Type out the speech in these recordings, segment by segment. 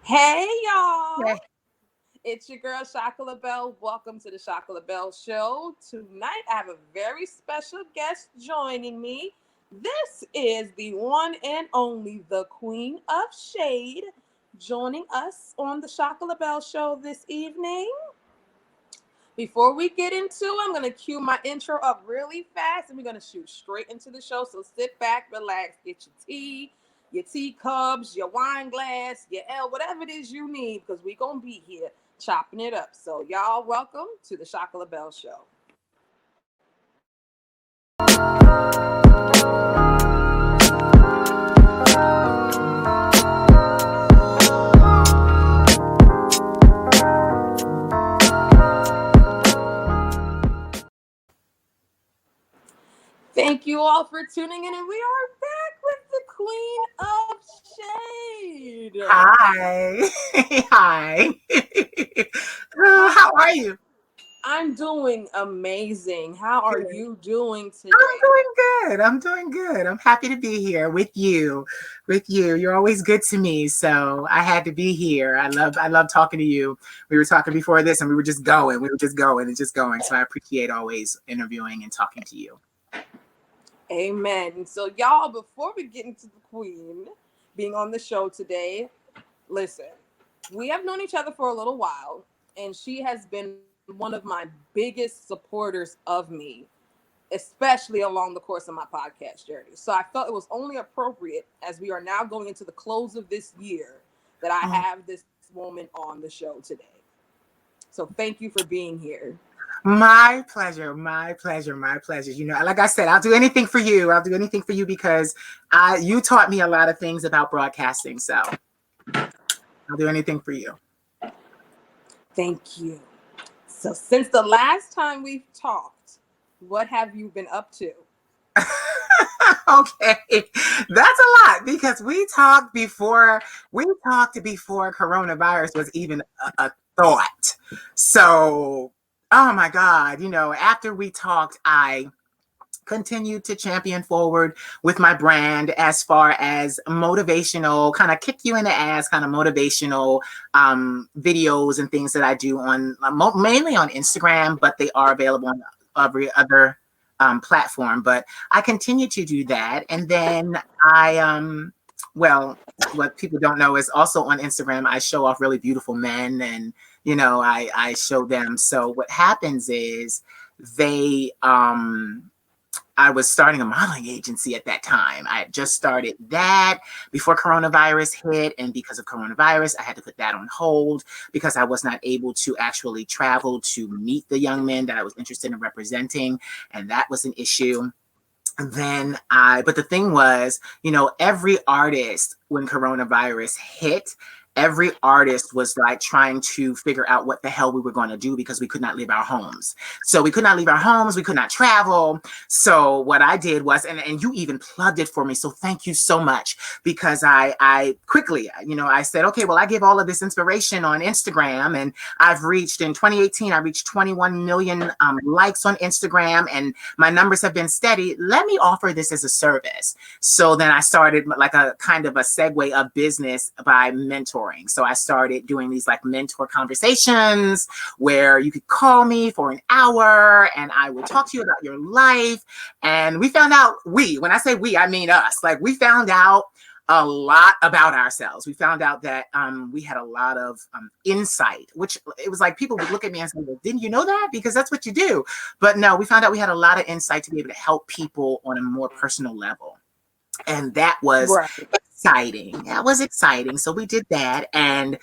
Hey y'all, Yeah. it's your girl Chaka Labelle. Welcome to the Chaka Labelle Show. Tonight I have a very special guest joining me. This is the one and only the Queen of Shade joining us on the Chaka Labelle Show this evening. Before we get into it, I'm going to cue my intro up really fast and we're going to shoot straight into the show. So sit back, relax, get your teacups, your wine glass, your L, whatever it is you need, because we're going to be here chopping it up. So, y'all, welcome to the Chaka Labelle Show. Thank you all for tuning in, and we are back with the Queen of Shade. Hi. Hi. How are you? I'm doing amazing. How are Good. you doing I'm today? doing good. I'm doing good. I'm happy to be here with you. With you. You're always good to me. So I had to be here. I love talking to you. We were talking before this and we were just going. We were just going and just going. So I appreciate always interviewing and talking to you. Amen. So, y'all, before we get into the Queen being on the show today, listen, we have known each other for a little while, and she has been one of my biggest supporters of me, especially along the course of my podcast journey. So, I felt it was only appropriate as we are now going into the close of this year that I Oh, have this woman on the show today. So, thank you for being here. my pleasure. My pleasure. My pleasure. You know, like I said, I'll do anything for you. I'll do anything for you because you taught me a lot of things about broadcasting. So I'll do anything for you. Thank you. So, since the last time we've talked, what have you been up to? Okay, that's a lot because we talked before coronavirus was even a thought. So, oh my God, after we talked, I continued to champion forward with my brand as far as motivational, kind of kick you in the ass, kind of motivational videos and things that I do on mainly on Instagram, but they are available on every other platform. But I continue to do that. And then well, what people don't know is also on Instagram, I show off really beautiful men and, I show them. So what happens is they, I was starting a modeling agency at that time. I had just started that before coronavirus hit. And because of coronavirus, I had to put that on hold because I was not able to actually travel to meet the young men that I was interested in representing. And that was an issue. But the thing was, every artist, when coronavirus hit, every artist was like trying to figure out what the hell we were going to do because we could not leave our homes. So we could not leave our homes. We could not travel. So what I did was, and you even plugged it for me. So thank you so much because I quickly, I said, okay, well, I give all of this inspiration on Instagram and in 2018, I reached 21 million likes on Instagram and my numbers have been steady. Let me offer this as a service. So then I started like a kind of a segue of business by mentoring. So I started doing these like mentor conversations where you could call me for an hour and I would talk to you about your life. And we found out, when I say we, I mean us, like we found out a lot about ourselves. We found out that we had a lot of insight, which it was like people would look at me and say, well, didn't you know that? Because that's what you do. But no, we found out we had a lot of insight to be able to help people on a more personal level. And that was Right. exciting. That was exciting. So we did that. And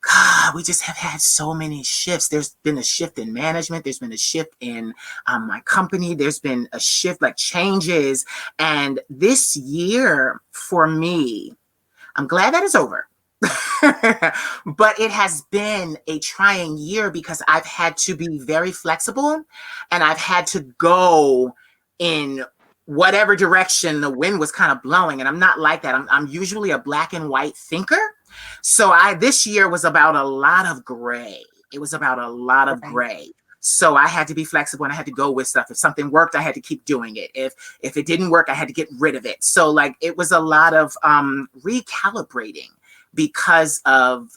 God, we just have had so many shifts. There's been a shift in management. There's been a shift in my company. There's been a shift, like changes. And this year for me, I'm glad that it's over. But it has been a trying year because I've had to be very flexible and I've had to go in whatever direction the wind was kind of blowing. And I'm not like that. I'm usually a black and white thinker. So this year was about a lot of gray. It was about a lot of Right. gray. So I had to be flexible and I had to go with stuff. If something worked, I had to keep doing it. If it didn't work, I had to get rid of it. So like it was a lot of recalibrating because of,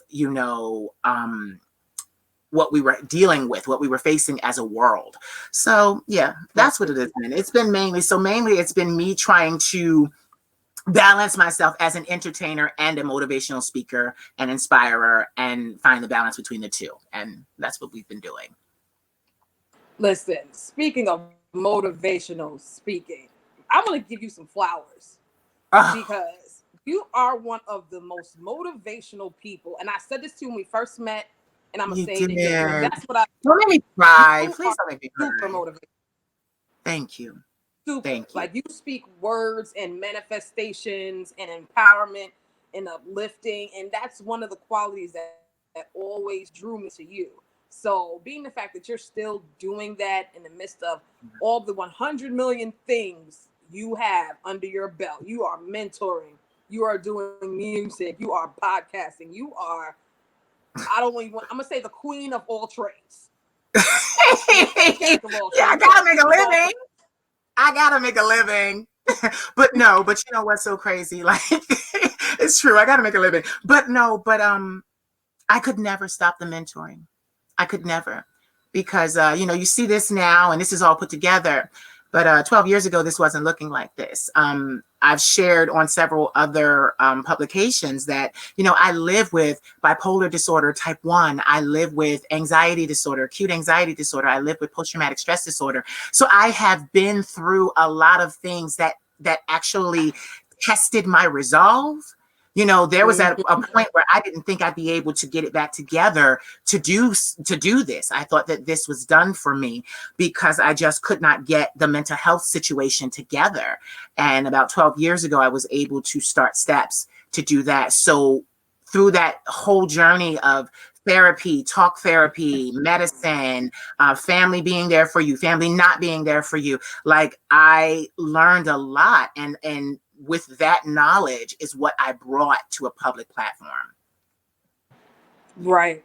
what we were dealing with, what we were facing as a world. So yeah, that's what it has been. It's been mainly it's been me trying to balance myself as an entertainer and a motivational speaker and inspirer, and find the balance between the two. And that's what we've been doing. Listen, speaking of motivational speaking, I'm going to give you some flowers because you are one of the most motivational people. And I said this to you when we first met, and I'm going to say it again. And that's what don't make me cry. You Please are don't make me cry. super motivated. Thank you. Super. Thank you. Like, you speak words and manifestations and empowerment and uplifting. And that's one of the qualities that always drew me to you. So being the fact that you're still doing that in the midst of all the 100 million things you have under your belt, you are mentoring, you are doing music, you are podcasting, you are, I'm going to say the queen of all trades. Yeah, I gotta make a living. I gotta make a living. but you know what's so crazy? Like, it's true. I gotta make a living. But I could never stop the mentoring. I could never, because you see this now, and this is all put together. But 12 years ago, this wasn't looking like this. I've shared on several other publications that, I live with bipolar disorder type 1. I live with anxiety disorder, acute anxiety disorder. I live with post-traumatic stress disorder. So I have been through a lot of things that actually tested my resolve. There was at a point where I didn't think I'd be able to get it back together to do this. I thought that this was done for me because I just could not get the mental health situation together. And about 12 years ago, I was able to start steps to do that. So through that whole journey of therapy, talk therapy, medicine, family being there for you, family not being there for you, like, I learned a lot. And with that knowledge is what I brought to a public platform. Right.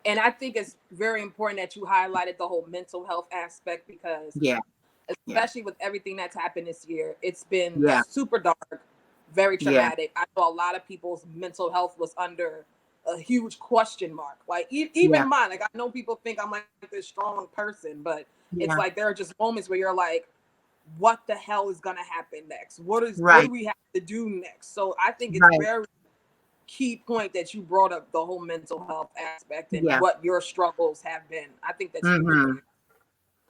And I think it's very important that you highlighted the whole mental health aspect, because especially with everything that's happened this year, it's been super dark, very traumatic. I know a lot of people's mental health was under a huge question mark. Like, even mine, like, I know people think I'm like this strong person, but it's like, there are just moments where you're like, what the hell is going to happen next? What do we have to do next? So I think it's very key point that you brought up the whole mental health aspect and what your struggles have been. I think that's really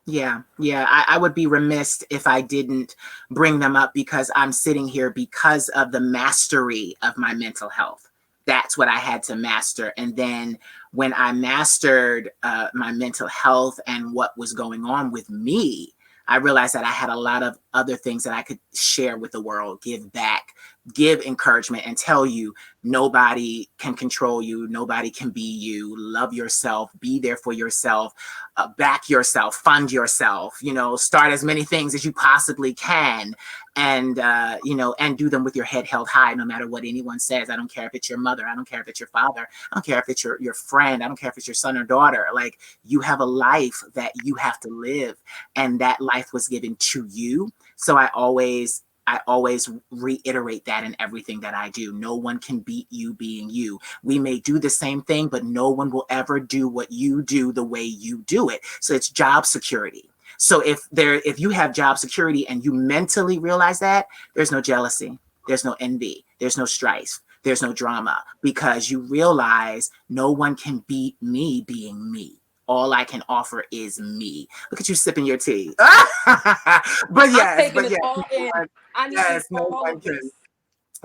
I would be remiss if I didn't bring them up, because I'm sitting here because of the mastery of my mental health. That's what I had to master. And then when I mastered my mental health and what was going on with me, I realized that I had a lot of other things that I could share with the world, give back, give encouragement, and tell you nobody can control you. Nobody can be you. Love yourself, be there for yourself, back yourself, fund yourself, start as many things as you possibly can. And, and do them with your head held high, no matter what anyone says. I don't care if it's your mother. I don't care if it's your father. I don't care if it's your friend. I don't care if it's your son or daughter. Like, you have a life that you have to live, and that life was given to you. So I always reiterate that in everything that I do. No one can beat you being you. We may do the same thing, but no one will ever do what you do the way you do it. So it's job security. So if you have job security and you mentally realize that, there's no jealousy, there's no envy, there's no strife, there's no drama, because you realize no one can beat me being me. All I can offer is me. Look at you sipping your tea. but yes, no one can.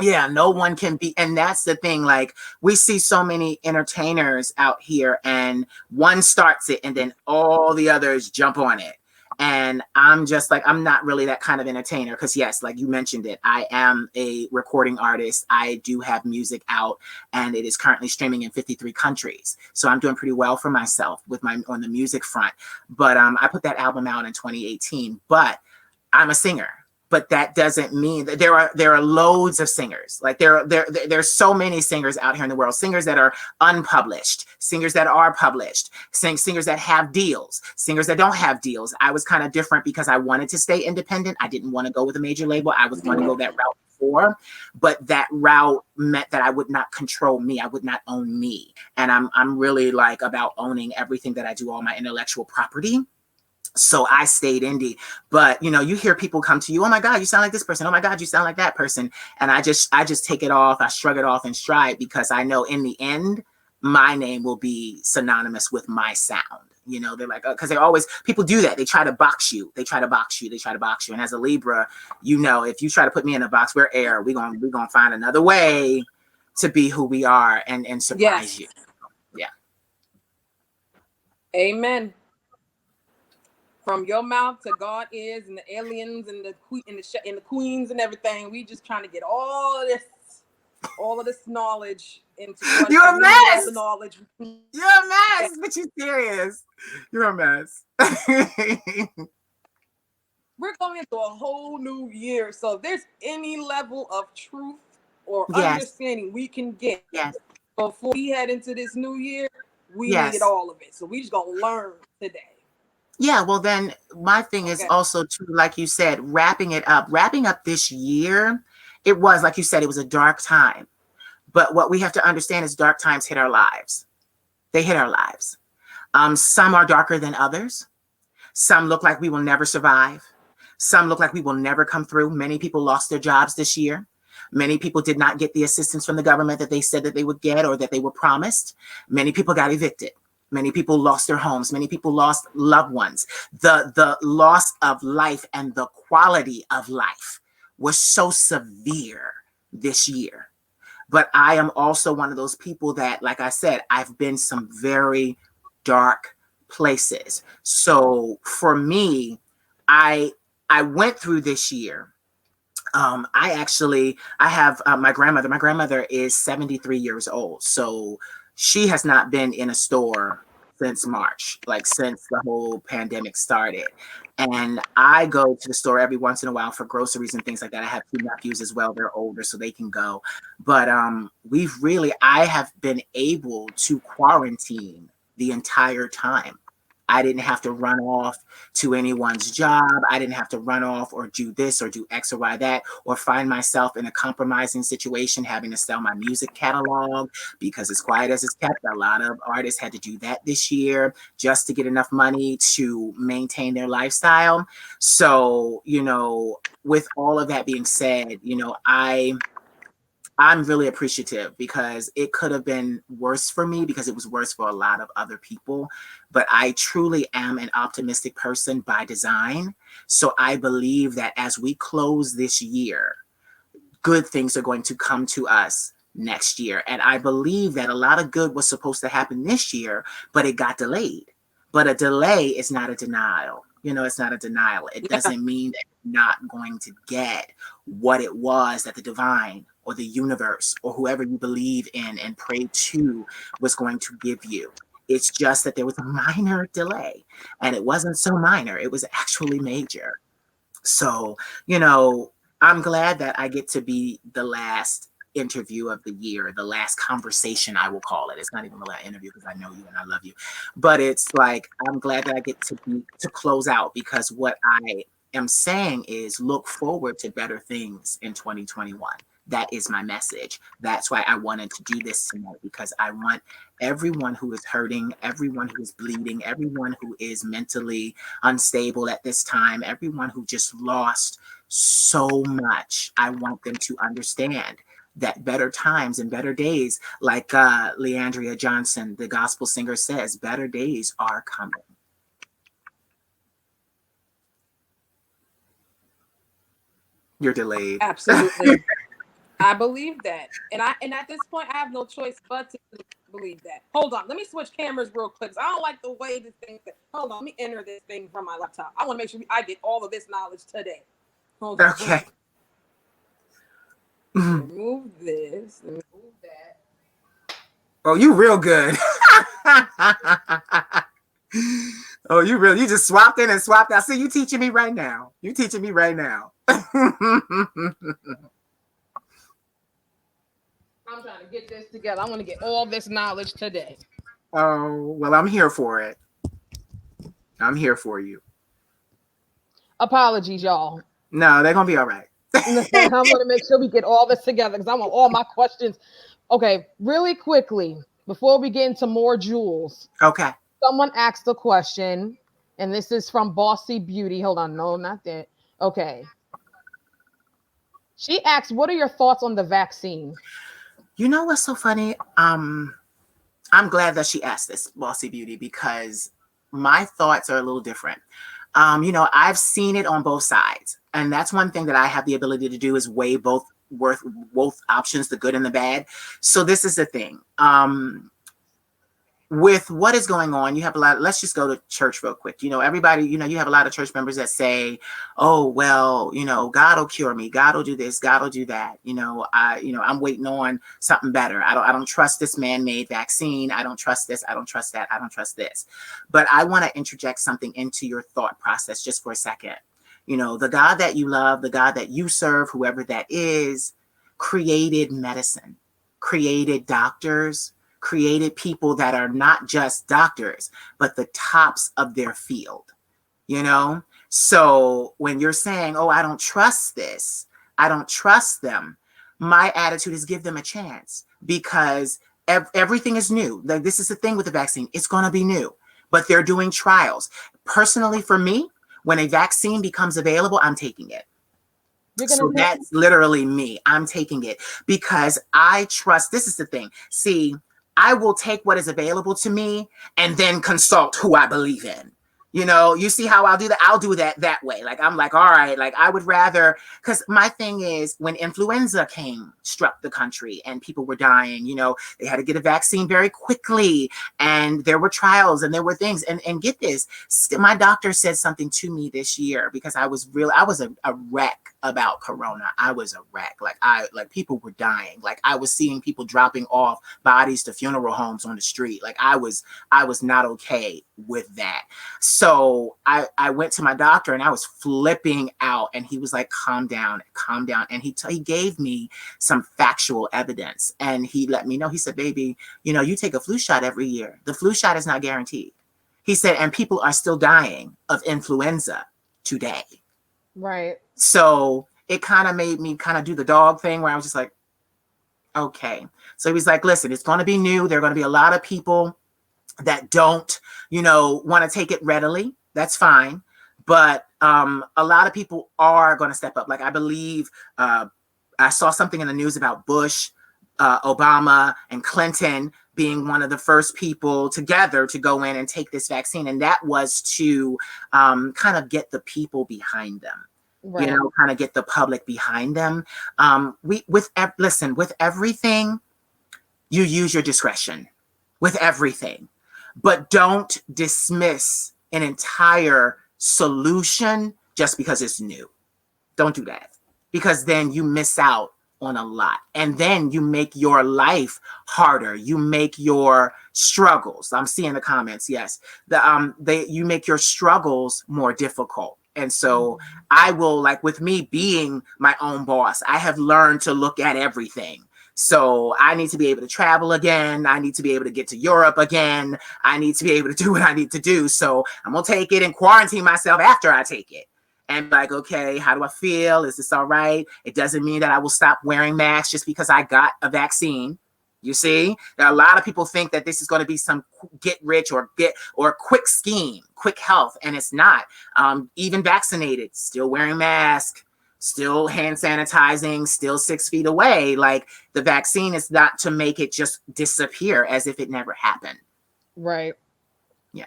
Yeah, no one can be. And that's the thing. Like, we see so many entertainers out here, and one starts it and then all the others jump on it. And I'm just like, I'm not really that kind of entertainer, because yes, like you mentioned it, I am a recording artist. I do have music out, and it is currently streaming in 53 countries. So I'm doing pretty well for myself on the music front. But I put that album out in 2018, but I'm a singer. But that doesn't mean that there are loads of singers. Like, there's so many singers out here in the world, singers that are unpublished, singers that are published, singers that have deals, singers that don't have deals. I was kind of different because I wanted to stay independent. I didn't want to go with a major label. I was going to go that route before, but that route meant that I would not control me. I would not own me. And I'm really like about owning everything that I do, all my intellectual property. So I stayed indie. But you know, you hear people come to you, oh my God, you sound like this person. Oh my God, you sound like that person. And I just take it off. I shrug it off in stride, because I know in the end, my name will be synonymous with my sound. You know, they're like, because they always, people do that. They try to box you. They try to box you. They try to box you. And as a Libra, you know, if you try to put me in a box, we're air. We're gonna find another way to be who we are and surprise you. Yeah. Amen. From your mouth to God ears, and the aliens and the queens and everything. We just trying to get all of this knowledge into what You're a a little of the mess. knowledge. You're a mess, but you're serious. You're a mess. We're going into a whole new year. So if there's any level of truth or Yes. understanding we can get Yes. before we head into this new year, we Yes. need all of it. So we just gonna learn today. Yeah, well then my thing is also too, like you said, wrapping up this year. It was, like you said, it was a dark time. But what we have to understand is dark times hit our lives. They hit our lives. Some are darker than others. Some look like we will never survive. Some look like we will never come through. Many people lost their jobs this year. Many people did not get the assistance from the government that they said that they would get or that they were promised. Many people got evicted. Many people lost their homes. Many people lost loved ones. The loss of life and the quality of life was so severe this year. But I am also one of those people that, like I said, I've been some very dark places. So for me, I went through this year. I have my grandmother. My grandmother is 73 years old. So she has not been in a store since March, like since the whole pandemic started. And I go to the store every once in a while for groceries and things like that. I have two nephews as well. They're older, so they can go. But I have been able to quarantine the entire time. I didn't have to run off to anyone's job. I didn't have to run off or do this or do X or Y that, or find myself in a compromising situation having to sell my music catalog because as quiet as it's kept, a lot of artists had to do that this year just to get enough money to maintain their lifestyle. So, you know, with all of that being said, you know, I'm really appreciative because it could have been worse for me because it was worse for a lot of other people. But I truly am an optimistic person by design. So I believe that as we close this year, good things are going to come to us next year. And I believe that a lot of good was supposed to happen this year, but it got delayed. But a delay is not a denial. You know, it's not a denial. It doesn't mean that you're not going to get what it was that the divine or the universe or whoever you believe in and pray to was going to give you. It's just that there was a minor delay, and it wasn't so minor. It was actually major. So, you know, I'm glad that I get to be the last interview of the year, the last conversation, I will call it. It's not even the last interview because I know you and I love you. But it's like, I'm glad that I get to close out, because what I am saying is look forward to better things in 2021. That is my message. That's why I wanted to do this tonight, because I want everyone who is hurting, everyone who is bleeding, everyone who is mentally unstable at this time, everyone who just lost so much. I want them to understand that better times and better days, like Leandria Johnson, the gospel singer, says, better days are coming. You're delayed. Absolutely. I believe that. And at this point I have no choice but to believe that. Hold on. Let me switch cameras real quick. I don't like the way this thing. Hold on. Let me enter this thing from my laptop. I want to make sure I get all of this knowledge today. Hold on. Okay. Remove this. Remove that. Oh, you real good. Oh, you just swapped in and swapped out. See, you teaching me right now. You teaching me right now. I'm trying to get this together. I want to get all this knowledge today. Oh, well, I'm here for it. I'm here for you. Apologies, y'all. No, they're going to be all right. I'm going to make sure we get all this together because I want all my questions. Okay, really quickly, before we get into more jewels, Okay. someone asked a question, and this is from Bossy Beauty. Hold on, no, not that. Okay. She asked, what are your thoughts on the vaccine? You know what's so funny? I'm glad that she asked this, Bossy Beauty, because my thoughts are a little different. I've seen it on both sides, and that's one thing that I have the ability to do is weigh both options, the good and the bad. So this is the thing. With what is going on, you have a lot. Let's just go to church real quick. Everybody, you have a lot of church members that say, oh, well, God will cure me. God will do this. God will do that. I'm waiting on something better. I don't trust this man-made vaccine. I don't trust this. I don't trust that. I don't trust this. But I want to interject something into your thought process just for a second. The God that you love, the God that you serve, whoever that is, created medicine, created doctors, created people that are not just doctors, but the tops of their field. So when you're saying, oh, I don't trust this, I don't trust them, my attitude is give them a chance because everything is new. Like, this is the thing with the vaccine. It's going to be new, but they're doing trials. Personally, for me, when a vaccine becomes available, I'm taking it. So that's literally me. I'm taking it because I trust. This is the thing. See, I will take what is available to me and then consult who I believe in. You see how I'll do that? I'll do that way. Like, I'm like, all right, like I would rather, because my thing is when influenza struck the country and people were dying, they had to get a vaccine very quickly and there were trials and there were things. And get this, my doctor said something to me this year because I was a wreck about Corona. I was a wreck. Like people were dying. Like I was seeing people dropping off bodies to funeral homes on the street. Like I was not okay with that. So I went to my doctor and I was flipping out and he was like, calm down. And he gave me some factual evidence and he let me know. He said, baby, you take a flu shot every year. The flu shot is not guaranteed. He said, and people are still dying of influenza today. Right. So it kind of made me kind of do the dog thing where I was just like, okay. So he was like, listen, it's going to be new. There are going to be a lot of people that don't, want to take it readily. That's fine. But a lot of people are going to step up. Like I believe I saw something in the news about Bush, Obama, and Clinton being one of the first people together to go in and take this vaccine. And that was to kind of get the people behind them. Right. Kind of get the public behind them. With everything, you use your discretion with everything, but don't dismiss an entire solution just because it's new. Don't do that because then you miss out on a lot. And then you make your life harder. You make your struggles. I'm seeing the comments. Yes. You make your struggles more difficult. And so I will, like with me being my own boss, I have learned to look at everything. So I need to be able to travel again. I need to be able to get to Europe again. I need to be able to do what I need to do. So I'm going to take it and quarantine myself after I take it. And be like, okay, how do I feel? Is this all right? It doesn't mean that I will stop wearing masks just because I got a vaccine. You see, there are a lot of people think that this is going to be some get rich or quick scheme, quick health. And it's not. Even vaccinated, still wearing masks, still hand sanitizing, still 6 feet away. Like the vaccine is not to make it just disappear as if it never happened. Right. Yeah.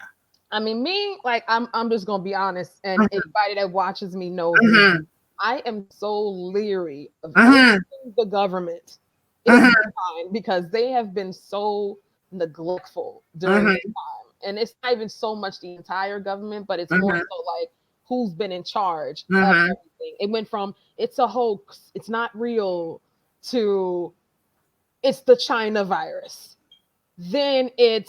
I mean, me, like, I'm just going to be honest. And anybody that watches me knows I am so leery of the government is fine because they have been so neglectful during this time. And it's not even so much the entire government, but it's more so like who's been in charge of everything. It went from it's a hoax, it's not real, to it's the China virus. Then it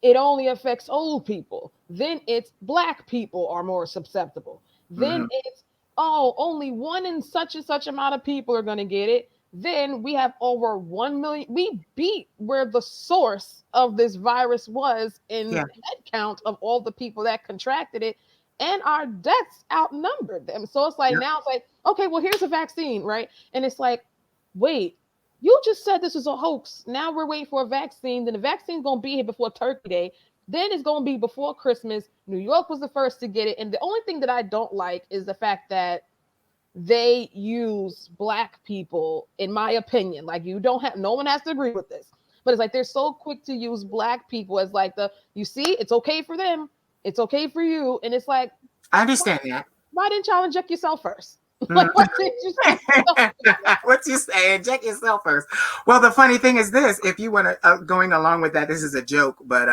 only affects old people. Then it's Black people are more susceptible. Then it's only one in such and such amount of people are going to get it. Then we have over 1 million. We beat where the source of this virus was in head count of all the people that contracted it. and our deaths outnumbered them. So it's like, Yep. now it's like, okay, well, here's a vaccine, right? And it's like, wait, you just said this was a hoax. Now we're waiting for a vaccine. Then the vaccine's going to be here before Turkey Day. Then it's going to be before Christmas. New York was the first to get it. And the only thing that I don't like is the fact that they use black people, in my opinion. Like, you don't have, no one has to agree with this, but it's like they're so quick to use black people as like the, you see, it's okay for them, it's okay for you. And it's like, I understand that. why didn't y'all inject yourself first? Mhm. Like, why didn't you say What you saying? Check yourself first. Well, the funny thing is this: if you want to going along with that, this is a joke, but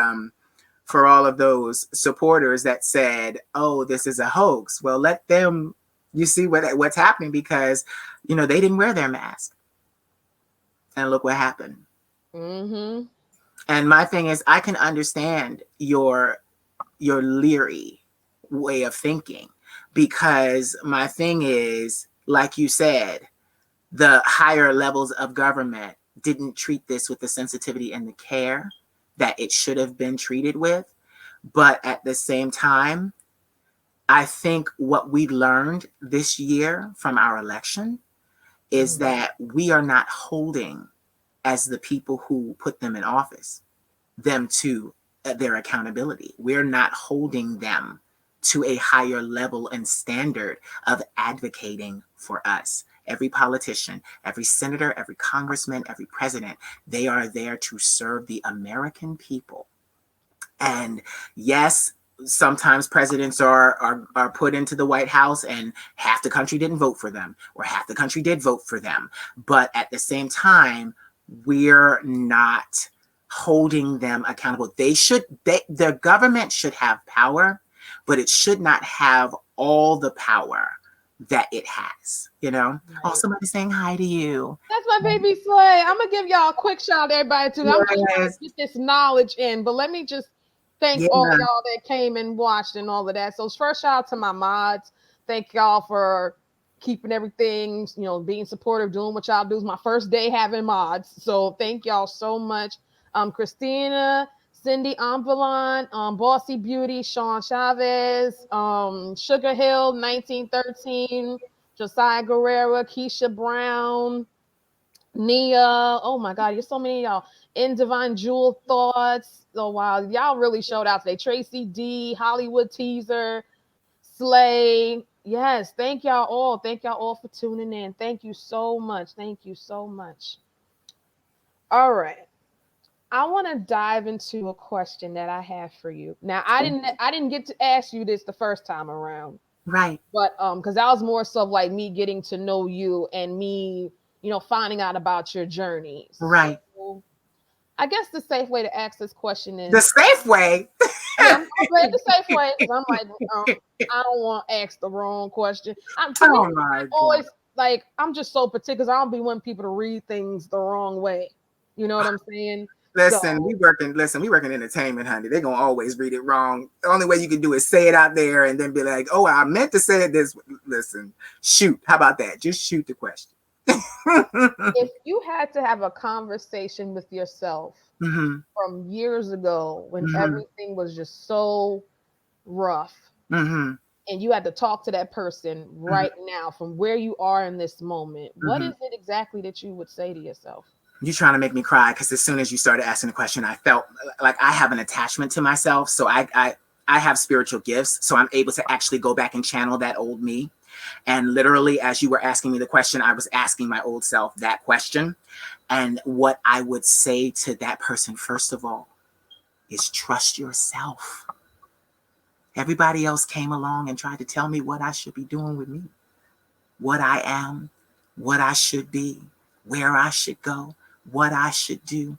for all of those supporters that said, "Oh, this is a hoax," well, let them. You see what's happening, because they didn't wear their mask, and look what happened. Mm-hmm. And my thing is, I can understand your leery way of thinking, because my thing is, like you said, the higher levels of government didn't treat this with the sensitivity and the care that it should have been treated with. But at the same time, I think what we learned this year from our election is that we are not holding, as the people who put them in office, them to their accountability. We're not holding them to a higher level and standard of advocating for us. Every politician, every senator, every congressman, every president, they are there to serve the American people. And yes, sometimes presidents are put into the White House and half the country didn't vote for them, or half the country did vote for them. But at the same time, we're not holding them accountable. Their government should have power, but it should not have all the power that it has. Right. Oh, somebody's saying hi to you. That's my baby Slay. I'm gonna give y'all a quick shout out to everybody too. I'm just trying to Yes. get this knowledge in, but let me just thank Yeah. all y'all that came and watched and all of that. So first, shout out to my mods. Thank y'all for keeping everything, being supportive, doing what y'all do. It's my first day having mods, so thank y'all so much. Christina, Cindy Ambulan, Bossy Beauty, Sean Chavez, Sugar Hill 1913, Josiah Guerrero, Keisha Brown, Nia. Oh my God, there's so many of y'all. In Divine Jewel Thoughts. Oh wow, y'all really showed out today. Tracy D, Hollywood Teaser, Slay. Yes, thank y'all all. Thank y'all all for tuning in. Thank you so much. Thank you so much. All right. I want to dive into a question that I have for you. Now, I didn't get to ask you this the first time around. Right. But because that was more so like me getting to know you and me, finding out about your journey. Right. So I guess the safe way to ask this question The is, safe way. yeah, I'm glad the safe way, because I'm like, I don't want to ask the wrong question. To me, Oh my I God. always like, I'm just so particular. I don't be wanting people to read things the wrong way. You know what I'm saying? Listen, So we work in entertainment, honey. They're gonna always read it wrong. The only way you can do is say it out there and then be like, oh, I meant to say it this. Listen, shoot. How about that? Just shoot the question. if you had to have a conversation with yourself Mm-hmm. from years ago when Mm-hmm. everything was just so rough, Mm-hmm. and you had to talk to that person right now from where you are in this moment, what Mm-hmm. is it exactly that you would say to yourself? You're trying to make me cry, because as soon as you started asking the question, I felt like I have an attachment to myself. So I have spiritual gifts, so I'm able to actually go back and channel that old me. And literally, as you were asking me the question, I was asking my old self that question. And what I would say to that person, first of all, is trust yourself. Everybody else came along and tried to tell me what I should be doing with me, what I am, what I should be, where I should go, what I should do.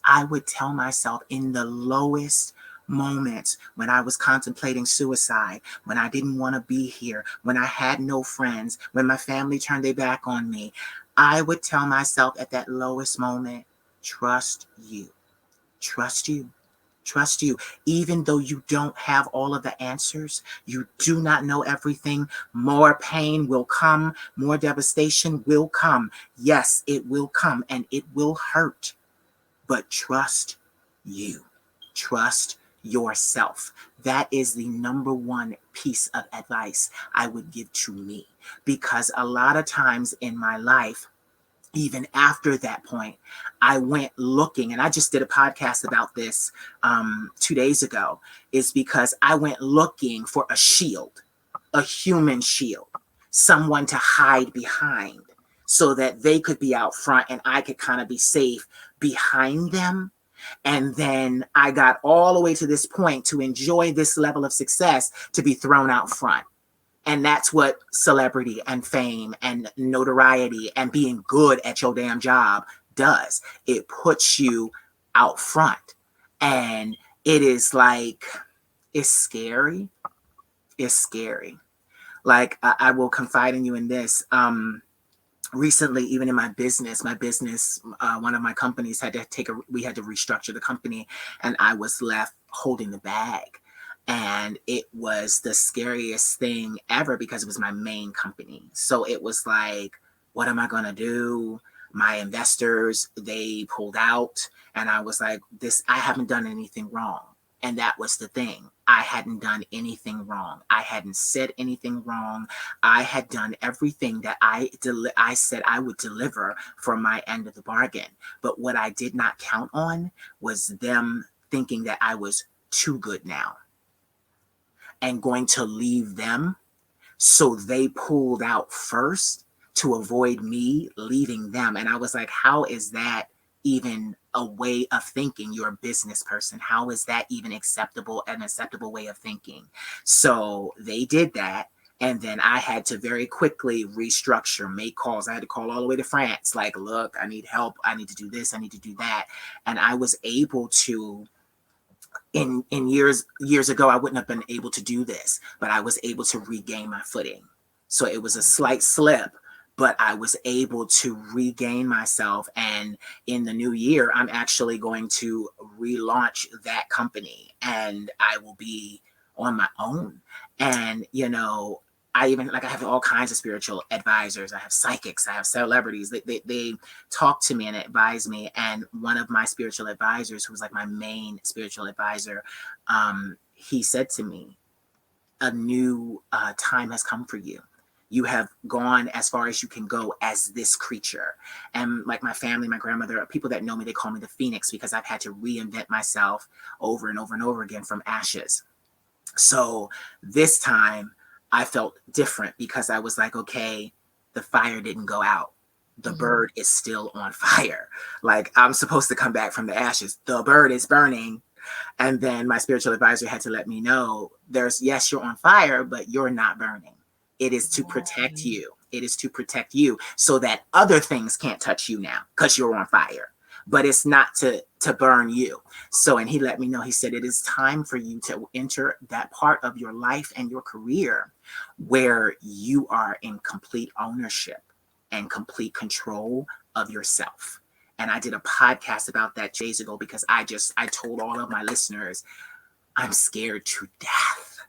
I would tell myself in the lowest moments, when I was contemplating suicide, when I didn't want to be here, when I had no friends, when my family turned their back on me, I would tell myself at that lowest moment, trust you, trust you. Trust you. Even though you don't have all of the answers, you do not know everything, more pain will come, more devastation will come. Yes, it will come and it will hurt. But trust you. Trust yourself. That is the number one piece of advice I would give to me, because a lot of times in my life, even after that point, I went looking, and I just did a podcast about this 2 days ago, is because I went looking for a shield, a human shield, someone to hide behind so that they could be out front and I could kind of be safe behind them. And then I got all the way to this point to enjoy this level of success to be thrown out front. And that's what celebrity and fame and notoriety and being good at your damn job does. It puts you out front. And it is like, it's scary. It's scary. Like, I will confide in you in this. Recently, even in my business, one of my companies we had to restructure the company, and I was left holding the bag. And it was the scariest thing ever because it was my main company. So it was like, what am I going to do? My investors, they pulled out, and I was like, I haven't done anything wrong. And that was the thing. I hadn't done anything wrong. I hadn't said anything wrong. I had done everything that I said I would deliver for my end of the bargain. But what I did not count on was them thinking that I was too good now and going to leave them. So they pulled out first to avoid me leaving them. And I was like, how is that even a way of thinking? You're a business person. How is that even an acceptable way of thinking? So they did that. And then I had to very quickly restructure, make calls. I had to call all the way to France. Like, look, I need help. I need to do this. I need to do that. And I was able to, in years ago, I wouldn't have been able to do this, but I was able to regain my footing. So it was a slight slip, but I was able to regain myself. And in the new year, I'm actually going to relaunch that company, and I will be on my own. And, I have all kinds of spiritual advisors. I have psychics, I have celebrities. They talk to me and advise me. And one of my spiritual advisors, who was like my main spiritual advisor, he said to me, a new time has come for you. You have gone as far as you can go as this creature. And like my family, my grandmother, people that know me, they call me the Phoenix, because I've had to reinvent myself over and over and over again from ashes. So this time I felt different, because I was like, okay, the fire didn't go out. The bird is still on fire. Like, I'm supposed to come back from the ashes. The bird is burning. And then my spiritual advisor had to let me know, yes, you're on fire, but you're not burning. It is to protect you. It is to protect you so that other things can't touch you now because you're on fire. But it's not to burn you. So, and he let me know, he said, it is time for you to enter that part of your life and your career where you are in complete ownership and complete control of yourself. And I did a podcast about that days ago, because I told all of my listeners, I'm scared to death.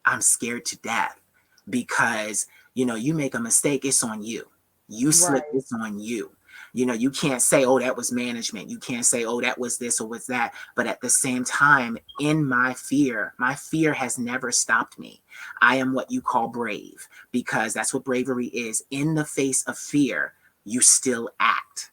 I'm scared to death, because, you make a mistake, it's on you. You slip, it's on you. You can't say, oh, that was management. You can't say, oh, that was this or was that. But at the same time, in my fear has never stopped me. I am what you call brave, because that's what bravery is. In the face of fear, you still act.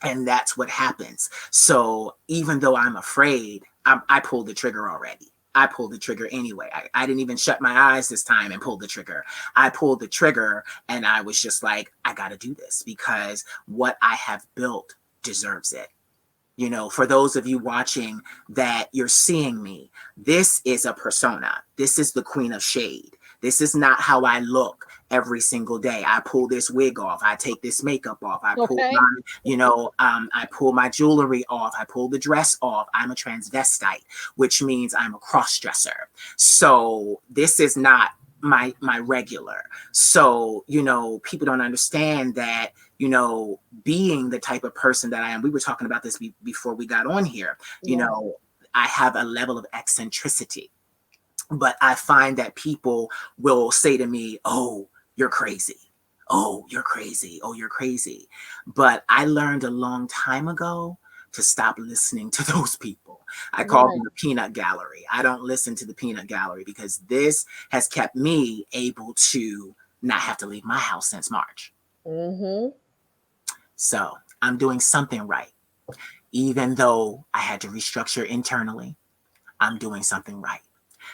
And that's what happens. So even though I'm afraid, I pulled the trigger already. I pulled the trigger anyway. I didn't even shut my eyes this time and pulled the trigger. I pulled the trigger, and I was just like, I got to do this, because what I have built deserves it. For those of you watching that you're seeing me, this is a persona. This is the Queen of Shade. This is not how I look every single day. I pull this wig off. I take this makeup off. I pull my, I pull my jewelry off. I pull the dress off. I'm a transvestite, which means I'm a cross-dresser. So this is not my regular. So, people don't understand that, being the type of person that I am. We were talking about this before we got on here. I have a level of eccentricity. But I find that people will say to me, oh, you're crazy. Oh, you're crazy. Oh, you're crazy. But I learned a long time ago to stop listening to those people, I call Right. them the peanut gallery. I don't listen to the peanut gallery because this has kept me able to not have to leave my house since March. Mm-hmm. So I'm doing something right. Even though I had to restructure internally, I'm doing something right.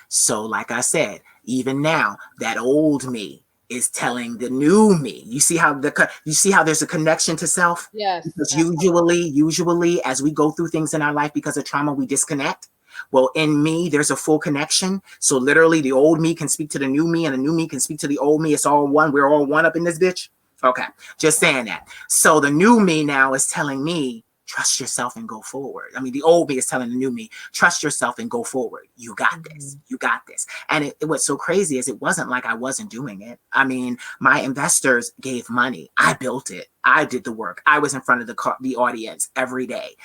So, like I said, even now, that old me is telling the new me. You see how there's a connection to self? Yes. Because Absolutely. usually, as we go through things in our life because of trauma, we disconnect. Well, in me, there's a full connection. So literally, the old me can speak to the new me, and the new me can speak to the old me. It's all one. We're all one up in this bitch. Okay, just saying that. So the new me now is telling me, trust yourself and go forward. I mean, the old me is telling the new me, trust yourself and go forward. You got this. Mhm. You got this. And what's so crazy is it wasn't like I wasn't doing it. I mean, my investors gave money. I built it. I did the work. I was in front of the audience every day,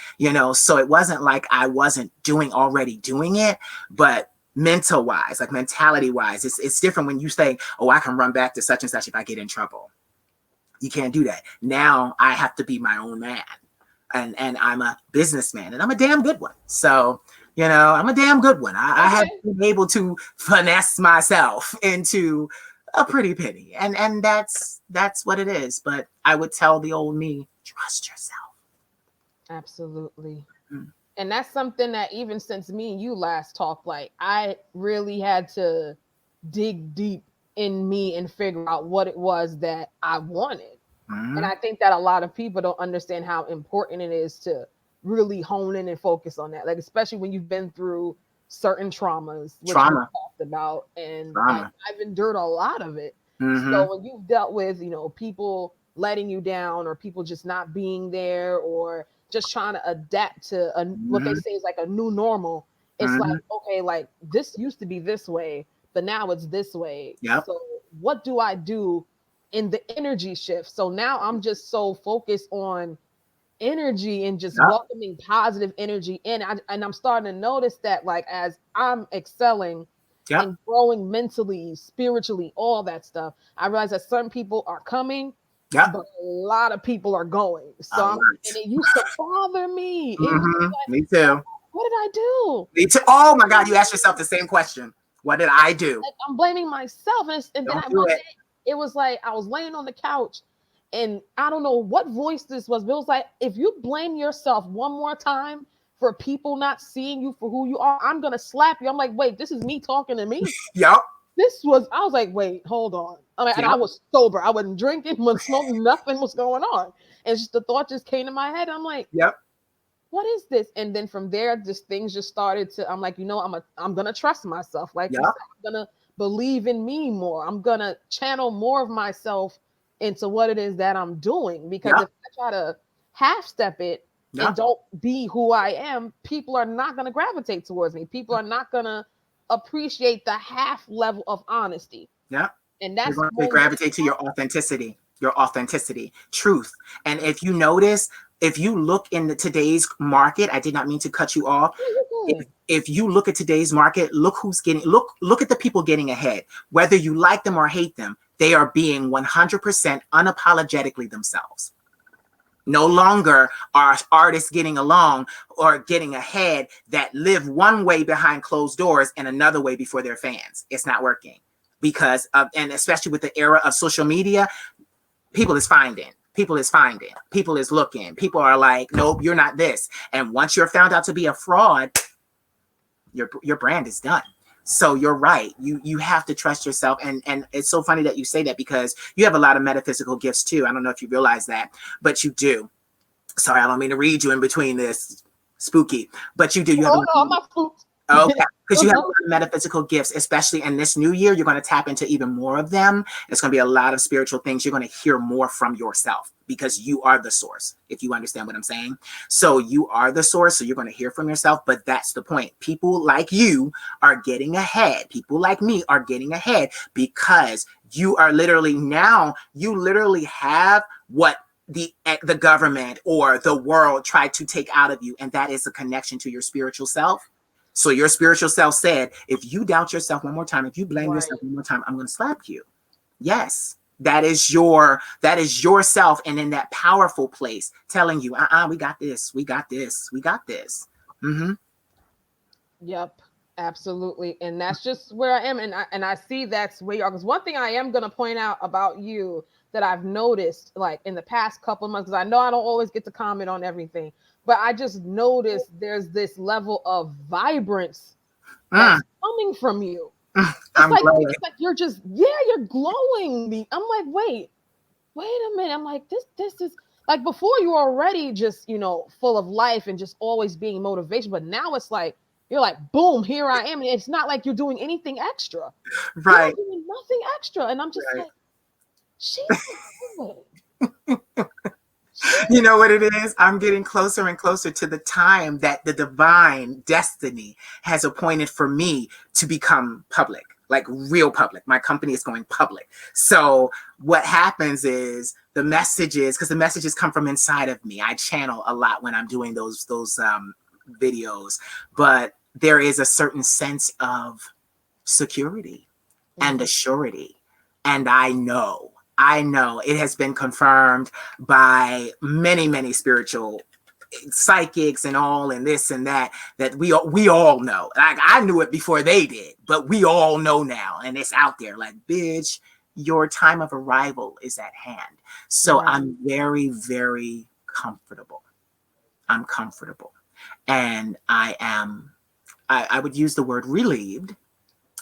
so it wasn't like I wasn't already doing it, but mental wise, like mentality wise, it's different when you say, oh, I can run back to such and such if I get in trouble. You can't do that. Now I have to be my own man. And I'm a businessman, and I'm a damn good one. So, I'm a damn good one. I have Okay. been able to finesse myself into a pretty penny, and that's what it is. But I would tell the old me, trust yourself. Absolutely. Mm. And that's something that even since me and you last talked, like I really had to dig deep in me and figure out what it was that I wanted. And Mm-hmm. I think that a lot of people don't understand how important it is to really hone in and focus on that. Like, especially when you've been through certain traumas, which we Trauma, talked about. And like, trauma. I've endured a lot of it. Mm-hmm. So when you've dealt with, people letting you down or people just not being there or just trying to adapt to what they Mm-hmm. say is like a new normal, it's like, Mm-hmm. okay, like this used to be this way, but now it's this way. Yep. So what do I do in the energy shift? So now I'm just so focused on energy and just Yep. welcoming positive energy in. And I'm starting to notice that, like, as I'm excelling Yep. and growing mentally, spiritually, all that stuff, I realize that certain people are coming, Yep. but a lot of people are going. A So and lot. it used to bother me. It used to be Mm-hmm. like, Me oh, too. what did I do? Me too. Oh my God, you asked yourself the same question. What did I do? Like, I'm blaming myself. And then Don't I do one it. day it was like I was laying on the couch and I don't know what voice this was, but it was like, if you blame yourself one more time for people not seeing you for who you are, I'm gonna slap you. I'm like, wait, this is me talking to me. Yep. I was like, wait, hold on. I mean, and I Yep. was sober. I wasn't drinking, wasn't smoking, nothing was going on. And just the thought just came to my head. I'm like, Yep. what is this? And then from there, just things just started to. I'm like, I'm gonna trust myself. Like you Yep. said, I'm gonna believe in me more. I'm gonna channel more of myself into what it is that I'm doing. Because Yep. if I try to half step it and Yep. don't be who I am, people are not gonna gravitate towards me. People are not gonna appreciate the half level of honesty. Yep. And You're that's going to when gravitate to your authenticity, truth. And if you notice, if you look in today's market, I did not mean to cut you off. you're good. If you look at today's market, look at the people getting ahead. Whether you like them or hate them, they are being 100% unapologetically themselves. No longer are artists getting along or getting ahead that live one way behind closed doors and another way before their fans. It's not working because of, and especially with the era of social media, people is looking. People are like, nope, you're not this. And once you're found out to be a fraud, your brand is done. So you're right. You have to trust yourself. And it's so funny that you say that because you have a lot of metaphysical gifts too. I don't know if you realize that, but you do. Sorry, I don't mean to read you in between this spooky, but you do. You have a Oh lot no, I'm not spooked. Okay, because you have a lot of metaphysical gifts, especially in this new year. You're going to tap into even more of them. It's going to be a lot of spiritual things. You're going to hear more from yourself because you are the source, if you understand what I'm saying. So you are the source, so you're going to hear from yourself, but that's the point. People like you are getting ahead. People like me are getting ahead because you are literally you literally have what the government or the world tried to take out of you, and that is a connection to your spiritual self. So your spiritual self said, if you doubt yourself one more time, if you blame Right. yourself one more time, I'm going to slap you. Yes, that is yourself, and in that powerful place telling you, we got this, we got this, we got this. Mm-hmm. Yep, absolutely. And that's just where I am. And I see that's where you are. Because one thing I am gonna point out about you that I've noticed like in the past couple of months, because I know I don't always get to comment on everything, but I just noticed there's this level of vibrance Mm, that's coming from you. It's I'm like glad. it's like you're just, yeah, you're glowing me. I'm like, wait a minute. I'm like, this is like before you were already just, full of life and just always being motivation. But now it's like you're like, boom, here I am. And it's not like you're doing anything extra. You're Right, not doing nothing extra. And I'm just right. like, she's good. She's You know what it is? I'm getting closer and closer to the time that the divine destiny has appointed for me to become public, like real public. My company is going public. So what happens is the messages, because the messages come from inside of me. I channel a lot when I'm doing those videos, but there is a certain sense of security and Mhm. assurity. And I know it has been confirmed by many, many spiritual psychics and all and this and that, that we all know. Like I knew it before they did, but we all know now. And it's out there like, bitch, your time of arrival is at hand. So Right. I'm very, very comfortable. I'm comfortable. And I would use the word relieved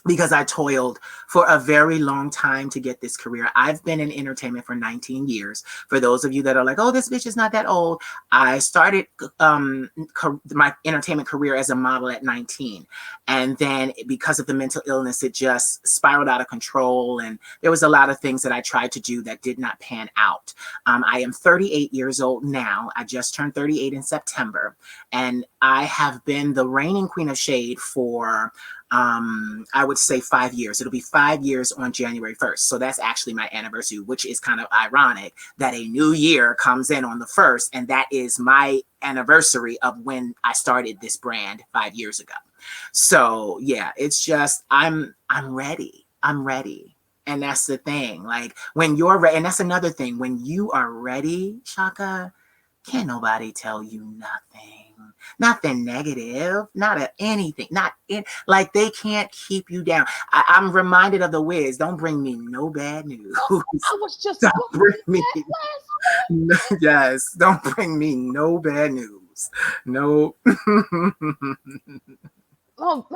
because I toiled for a very long time to get this career. I've been in entertainment for 19 years. For those of you that are like, oh, this bitch is not that old, I started my entertainment career as a model at 19. And then because of the mental illness, it just spiraled out of control. And there was a lot of things that I tried to do that did not pan out. I am 38 years old now. I just turned 38 in September. And I have been the reigning queen of shade for I would say 5 years. It'll be 5 years on January 1st. So that's actually my anniversary, which is kind of ironic that a new year comes in on the 1st. And that is my anniversary of when I started this brand 5 years ago. So yeah, it's just, I'm ready. I'm ready. And that's the thing. Like when you're ready, and that's another thing. When you are ready, Chaka, can't nobody tell you nothing negative, not anything, not in, like they can't keep you down. I'm reminded of the Wiz. Don't bring me no bad news. I was just Don't going bring to me, that last. yes, don't bring me no bad news. No. Oh,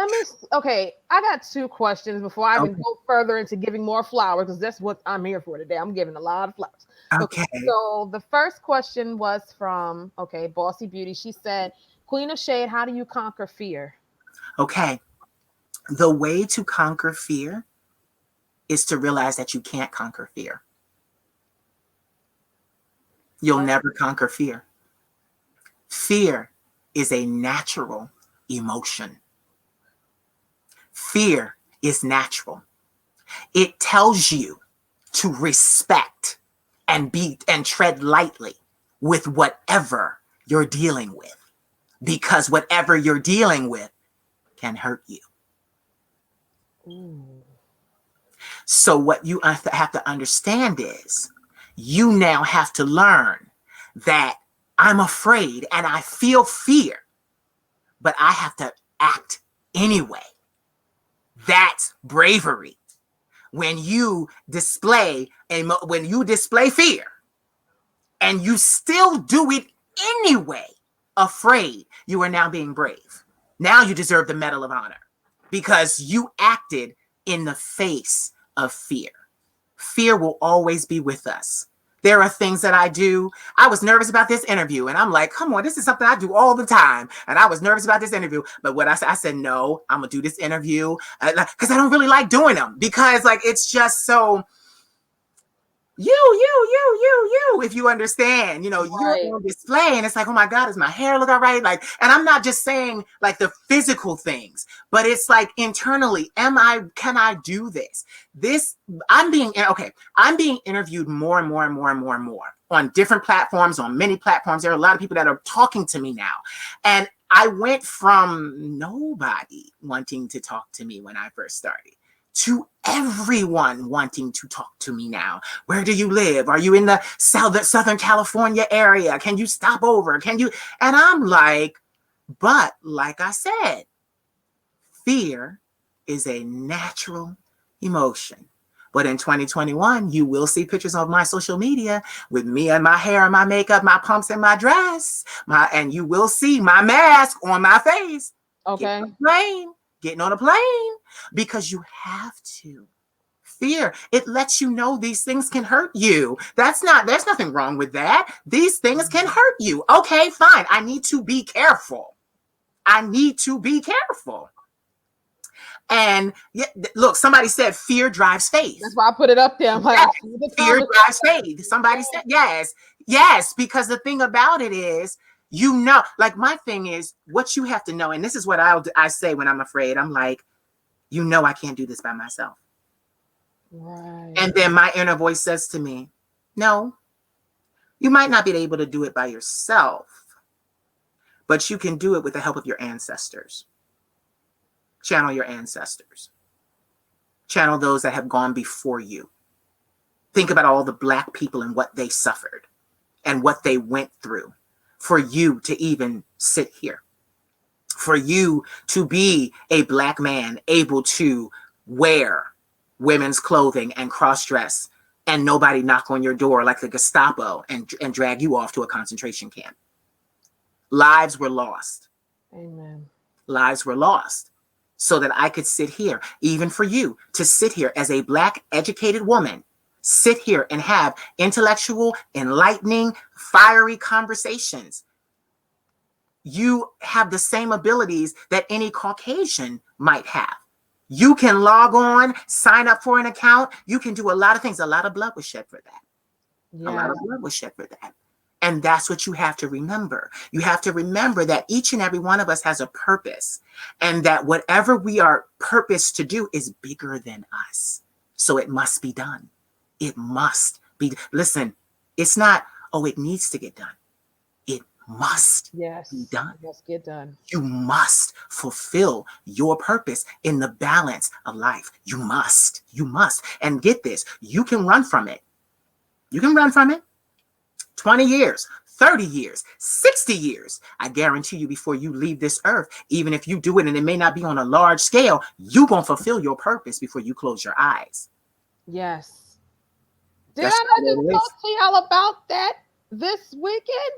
okay. I got two questions before I even Okay. go further into giving more flowers because that's what I'm here for today. I'm giving a lot of flowers. Okay, Okay. so the first question was from, okay, Bossy Beauty. She said, Queen of Shade, how do you conquer fear? Okay. The way to conquer fear is to realize that you can't conquer fear. You'll What? never conquer fear. Fear is a natural emotion. Fear is natural. It tells you to respect and tread lightly with whatever you're dealing with, because whatever you're dealing with can hurt you. Ooh. So what you have to understand is you now have to learn that I'm afraid and I feel fear, but I have to act anyway. That's bravery. When you display fear and you still do it anyway, afraid, you are now being brave. Now you deserve the Medal of Honor because you acted in the face of fear. Fear will always be with us. There are things that I do. I was nervous about this interview, and I'm like, come on, this is something I do all the time. And I was nervous about this interview, but what I said, no, I'm gonna do this interview because I don't really like doing them because like it's just so you, if you understand, you're Right. on display and it's like, oh my God, does my hair look all right? Like, and I'm not just saying like the physical things, but it's like internally, can I do this? I'm being interviewed more and more and more and more and more on different platforms, on many platforms. There are a lot of people that are talking to me now. And I went from nobody wanting to talk to me when I first started to everyone wanting to talk to me now. Where do you live? Are you in the Southern California area? Can you stop over? And I'm like, but like I said, Fear is a natural emotion. But in 2021, you will see pictures of my social media with me and my hair and my makeup, my pumps and my dress, and you will see my mask on my face. Okay. Getting on a plane, because you have to. Fear, it lets you know these things can hurt you. There's nothing wrong with that. These things can hurt you. Okay, fine. I need to be careful. And look, somebody said fear drives faith. That's why I put it up there. I'm like, yes, fear drives faith. Somebody said yes, because the thing about it is, like my thing is what you have to know, and this is what I say when I'm afraid. I'm like, I can't do this by myself. Right. And then my inner voice says to me, no, you might not be able to do it by yourself, but you can do it with the help of your ancestors. Channel your ancestors. Channel those that have gone before you. Think about all the Black people and what they suffered and what they went through for you to even sit here. For you to be a Black man able to wear women's clothing and cross-dress and nobody knock on your door like the Gestapo and drag you off to a concentration camp. Lives were lost. Amen. Lives were lost. So that I could sit here, even for you to sit here as a Black educated woman, sit here and have intellectual, enlightening, fiery conversations. You have the same abilities that any Caucasian might have. You can log on, sign up for an account. You can do a lot of things. A lot of blood was shed for that. Yeah. A lot of blood was shed for that. And that's what you have to remember. You have to remember that each and every one of us has a purpose, and that whatever we are purposed to do is bigger than us. So it must be done. It must be. Listen, it's not, it needs to get done. It must be done. It must get done. You must fulfill your purpose in the balance of life. You must. And get this, you can run from it. 20 years, 30 years, 60 years. I guarantee you, before you leave this earth, even if you do it and it may not be on a large scale, you're going to fulfill your purpose before you close your eyes. Yes. Did I not just talk to y'all about that this weekend?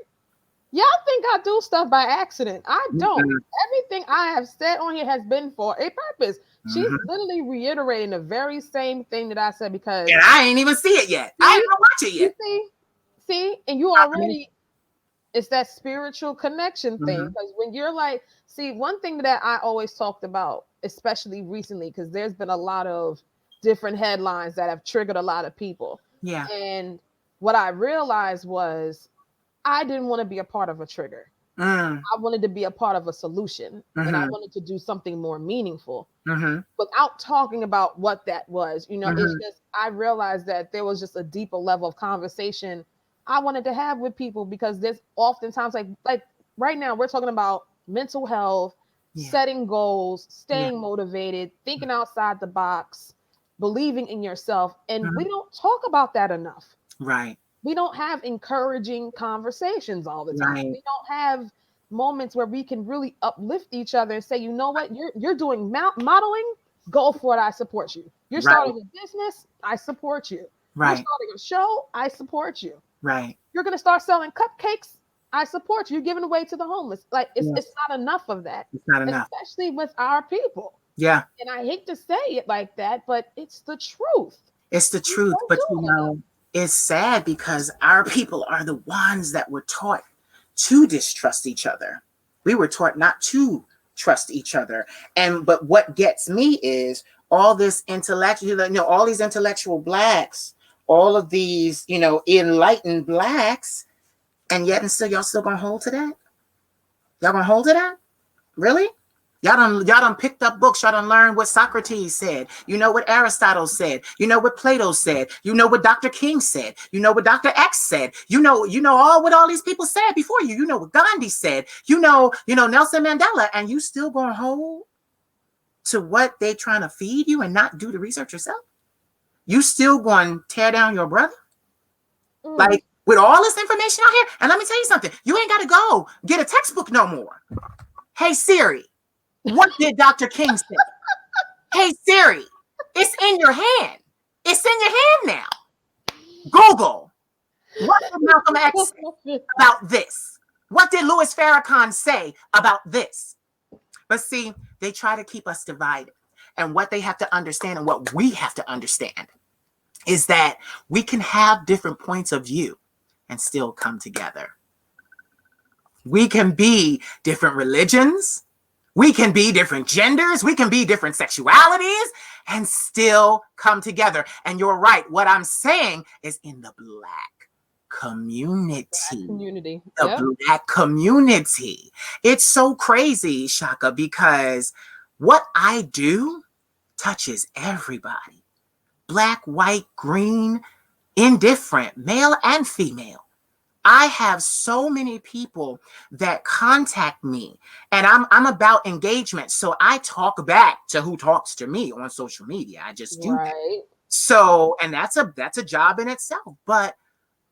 Y'all think I do stuff by accident. I don't. Everything I have said on here has been for a purpose. She's literally reiterating the very same thing that I said, because... And I ain't even see it yet. I ain't even watch it yet. See, and you already... It's that spiritual connection thing. Because when you're like... See, one thing that I always talked about, especially recently, because there's been a lot of different headlines that have triggered a lot of people. Yeah. And what I realized was I didn't want to be a part of a trigger. I wanted to be a part of a solution, and I wanted to do something more meaningful without talking about what that was. You know, it's just, I realized that there was just a deeper level of conversation I wanted to have with people, because there's oftentimes like right now we're talking about mental health, setting goals, staying motivated, thinking outside the box, believing in yourself. And we don't talk about that enough. Right. We don't have encouraging conversations all the time. We don't have moments where we can really uplift each other and say, you know what, you're doing modeling, go for it, I support you. You're starting a business, I support you. You're starting a show, I support you. Right. You're going to start selling cupcakes, I support you. You're giving away to the homeless. Like, it's not enough of that. It's not enough. Especially with our people. Yeah. And I hate to say it like that, but it's the truth. It's the truth. But you know, it's sad because our people are the ones that were taught to distrust each other. We were taught not to trust each other. But what gets me is all this intellectual, all these intellectual Blacks, all of these, enlightened Blacks, and yet and still y'all still gonna hold to that? Y'all gonna hold to that? Really? Y'all done picked up books. Y'all done learned what Socrates said. You know what Aristotle said. You know what Plato said. You know what Dr. King said. You know what Dr. X said. You know all what all these people said before you. You know what Gandhi said. You know Nelson Mandela, and you still gonna hold to what they trying to feed you and not do the research yourself? You still going to tear down your brother? Like, with all this information out here? And let me tell you something. You ain't got to go get a textbook no more. Hey, Siri, What did Dr. King say? Hey Siri, it's in your hand. It's in your hand now. Google, what did Malcolm X say about this? What did Louis Farrakhan say about this? But see, they try to keep us divided. And what they have to understand, and what we have to understand, is that we can have different points of view and still come together. We can be different religions. We can be different genders. We can be different sexualities and still come together. And you're right. What I'm saying is in the Black community. The Black community. It's so crazy, Chaka, because what I do touches everybody. Black, white, green, indifferent, male and female. I have so many people that contact me, and I'm about engagement. So I talk back to who talks to me on social media. I just do that. So, and that's a job in itself. But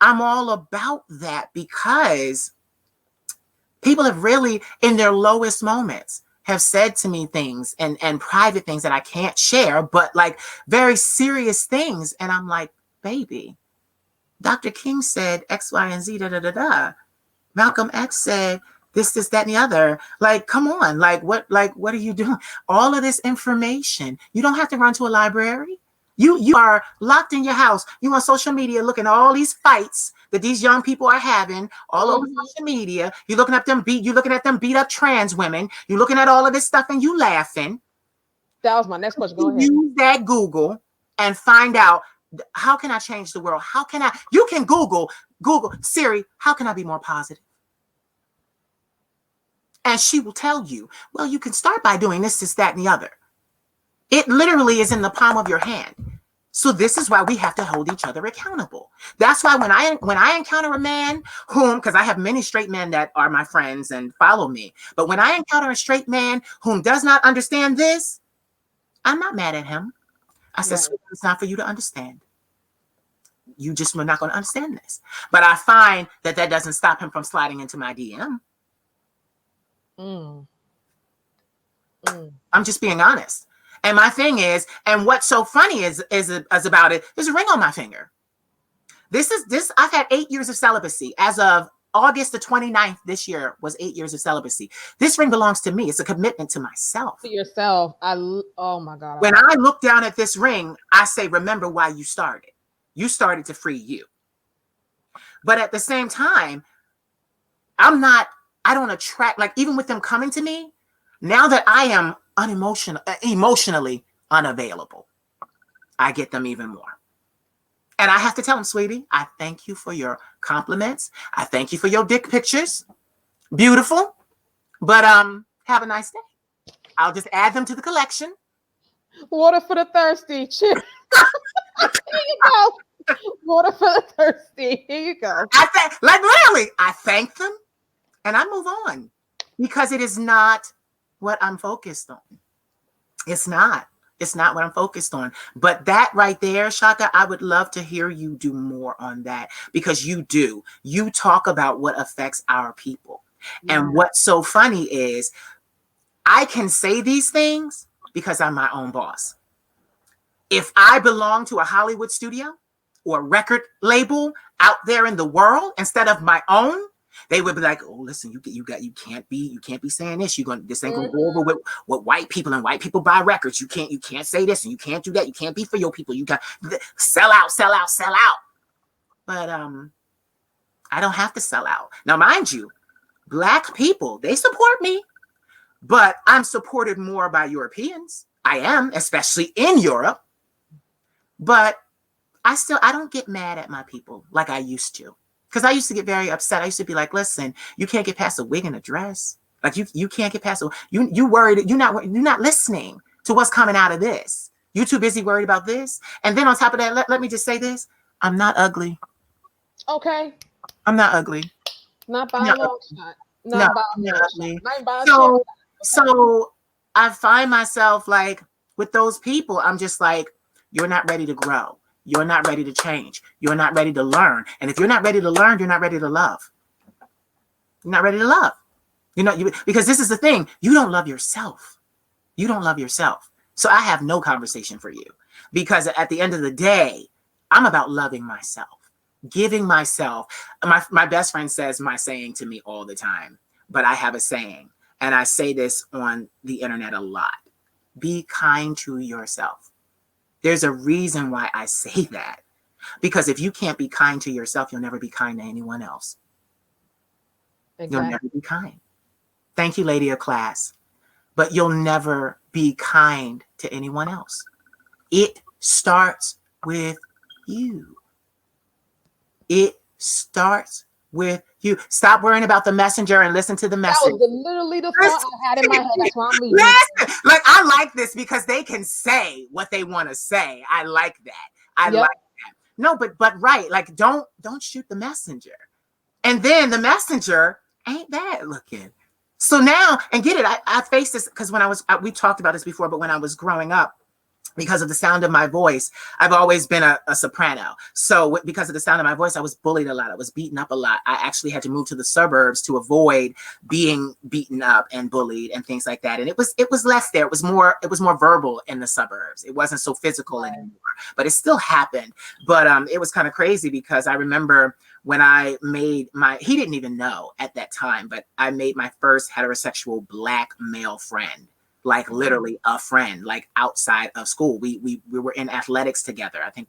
I'm all about that because people have really, in their lowest moments, have said to me things and private things that I can't share, but like very serious things. And I'm like, baby, Dr. King said X, Y, and Z, da, da, da, da. Malcolm X said this, that, and the other. Like, come on. What are you doing? All of this information. You don't have to run to a library. You are locked in your house. You on social media looking at all these fights that these young people are having all over social media. You're looking at them beat up trans women. You're looking at all of this stuff and you laughing. That was my next question. Go ahead. Use that Google and find out, how can I change the world? You can Google Siri, how can I be more positive? And she will tell you, well, you can start by doing this, that, and the other. It literally is in the palm of your hand. So this is why we have to hold each other accountable. That's why when I encounter a man because I have many straight men that are my friends and follow me, but when I encounter a straight man whom does not understand this, I'm not mad at him. I said, it's not for you to understand. You just were not going to understand this. But I find that doesn't stop him from sliding into my DM. I'm just being honest. And my thing is, and what's so funny is about it, there's a ring on my finger. I've had 8 years of celibacy. As of August the 29th this year was 8 years of celibacy. This ring belongs to me. It's a commitment to myself. To yourself. Oh my God. When I look down at this ring, I say, remember why you started. You started to free you. But at the same time, I don't attract, like even with them coming to me, now that I am emotionally unavailable, I get them even more. And I have to tell them, sweetie, I thank you for your compliments. I thank you for your dick pictures. Beautiful. But have a nice day. I'll just add them to the collection. Water for the thirsty. Here you go. Water for the thirsty. Here you go. Literally, I thank them and I move on because it is not what I'm focused on. It's not what I'm focused on. But that right there, Chaka, I would love to hear you do more on that because you do. You talk about what affects our people. Yeah. And what's so funny is I can say these things because I'm my own boss. If I belong to a Hollywood studio or a record label out there in the world instead of my own, they would be like, "Oh, listen, you can't be saying this. This ain't gonna go over with what white people and white people buy records. You can't say this and you can't do that. You can't be for your people. You got sell out. But I don't have to sell out. Now, mind you, Black people, they support me, but I'm supported more by Europeans. I am, especially in Europe. But I don't get mad at my people like I used to. Because I used to get very upset. I used to be like, listen, you can't get past a wig and a dress. Like you can't get past you worried, you're not listening to what's coming out of this. You too busy worried about this. And then on top of that, let me just say this. I'm not ugly. Okay. I'm not ugly. Not by a long shot. Not ugly. So I find myself like with those people, I'm just like, you're not ready to grow. You're not ready to change. You're not ready to learn. And if you're not ready to learn, you're not ready to love. You're not ready to love. Because this is the thing. You don't love yourself. You don't love yourself. So I have no conversation for you, because at the end of the day, I'm about loving myself, giving myself. My best friend says my saying to me all the time, but I have a saying, and I say this on the internet a lot. Be kind to yourself. There's a reason why I say that, because if you can't be kind to yourself, you'll never be kind to anyone else. Exactly. You'll never be kind. Thank you, lady of class. But you'll never be kind to anyone else. It starts with you. It starts with you. Stop worrying about the messenger and listen to the That message. was literally the thought I had in my head. That's why I'm leaving. Listen, like, I like this because they can say what they want to say. I like that. I like that. No, but right, like, don't shoot the messenger. And then the messenger ain't bad looking. So now, and get it, I faced this because when we talked about this before, but when I was growing up, because of the sound of my voice, I've always been a soprano. So because of the sound of my voice, I was bullied a lot. I was beaten up a lot. I actually had to move to the suburbs to avoid being beaten up and bullied and things like that. And it was less there. It was more verbal in the suburbs. It wasn't so physical anymore, but it still happened. But it was kind of crazy because I remember when I made he didn't even know at that time, but I made my first heterosexual Black male friend. Like literally a friend, like outside of school. We were in athletics together. I think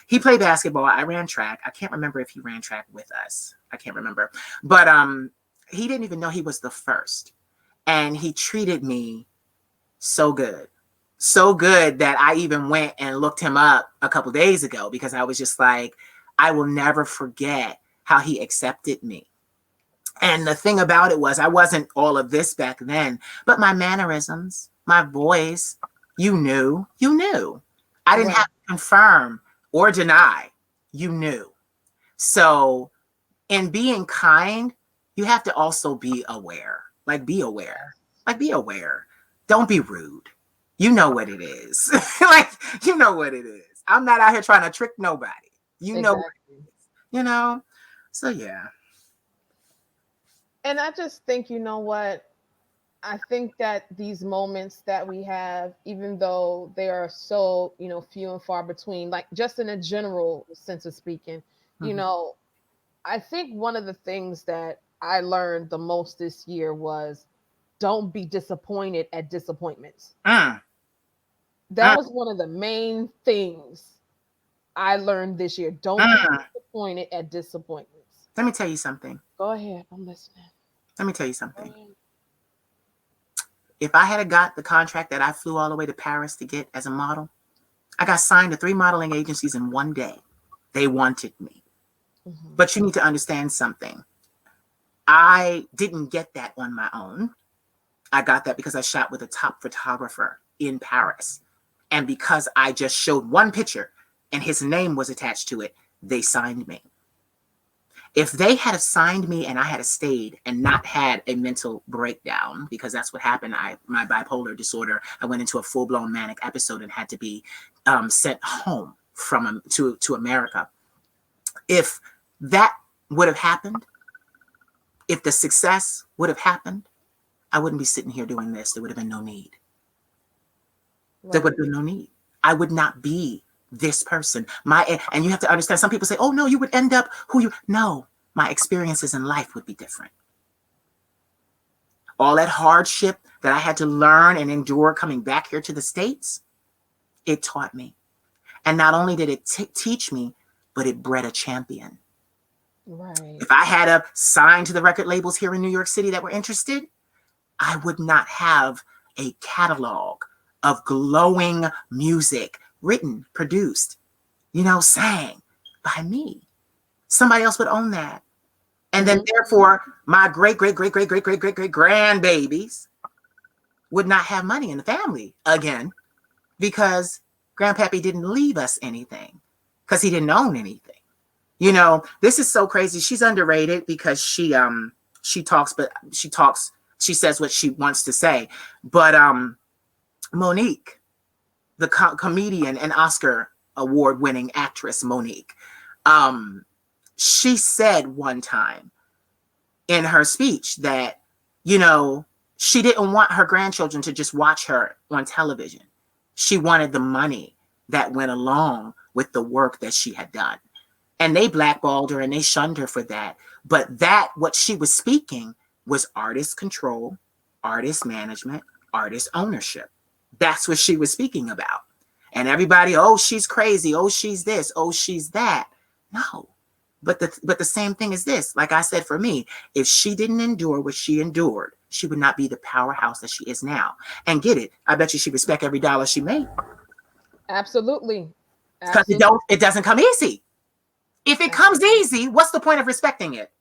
he played basketball. I ran track. I can't remember if he ran track with us. I can't remember. But he didn't even know he was the first. And he treated me so good. So good that I even went and looked him up a couple days ago, because I was just like, I will never forget how he accepted me. And the thing about it was, I wasn't all of this back then, but my mannerisms, my voice, you knew. I didn't have to confirm or deny. You knew. So in being kind, you have to also be aware. Like, be aware. Don't be rude. You know what it is. Like, you know what it is. I'm not out here trying to trick nobody. You know what it is. So yeah. And I just think, you know what? I think that these moments that we have, even though they are so, few and far between, like just in a general sense of speaking, I think one of the things that I learned the most this year was don't be disappointed at disappointments. That was one of the main things I learned this year. Don't be disappointed at disappointments. Let me tell you something. Go ahead. I'm listening. Let me tell you something. If I had got the contract that I flew all the way to Paris to get as a model, I got signed to 3 modeling agencies in one day. They wanted me. Mm-hmm. But you need to understand something. I didn't get that on my own. I got that because I shot with a top photographer in Paris. And because I just showed one picture and his name was attached to it, they signed me. If they had signed me and I had stayed and not had a mental breakdown, because that's what happened, my bipolar disorder, I went into a full-blown manic episode and had to be sent home to America. If that would have happened, if the success would have happened, I wouldn't be sitting here doing this. There would have been no need. Right. There would have been no need. I would not be this person. And you have to understand, some people say, oh no, you would end up no, my experiences in life would be different. All that hardship that I had to learn and endure coming back here to the States, it taught me. And not only did it teach me, but it bred a champion. Right. If I had a sign to the record labels here in New York City that were interested, I would not have a catalog of glowing music written, produced, sang by me. Somebody else would own that. And then therefore my great grandbabies would not have money in the family again, because Grandpappy didn't leave us anything, because he didn't own anything. This is so crazy. She's underrated because she says what she wants to say. But Monique, the comedian and Oscar award-winning actress Monique, she said one time in her speech that, She didn't want her grandchildren to just watch her on television. She wanted the money that went along with the work that she had done. And they blackballed her and they shunned her for that. But what she was speaking was artist control, artist management, artist ownership. That's what she was speaking about. And everybody, oh, she's crazy. Oh, she's this. Oh, she's that. No. But the same thing is this. Like I said, for me, if she didn't endure what she endured, she would not be the powerhouse that she is now. And get it, I bet you she respect every dollar she made. Absolutely. Because it doesn't come easy. If it comes easy, what's the point of respecting it?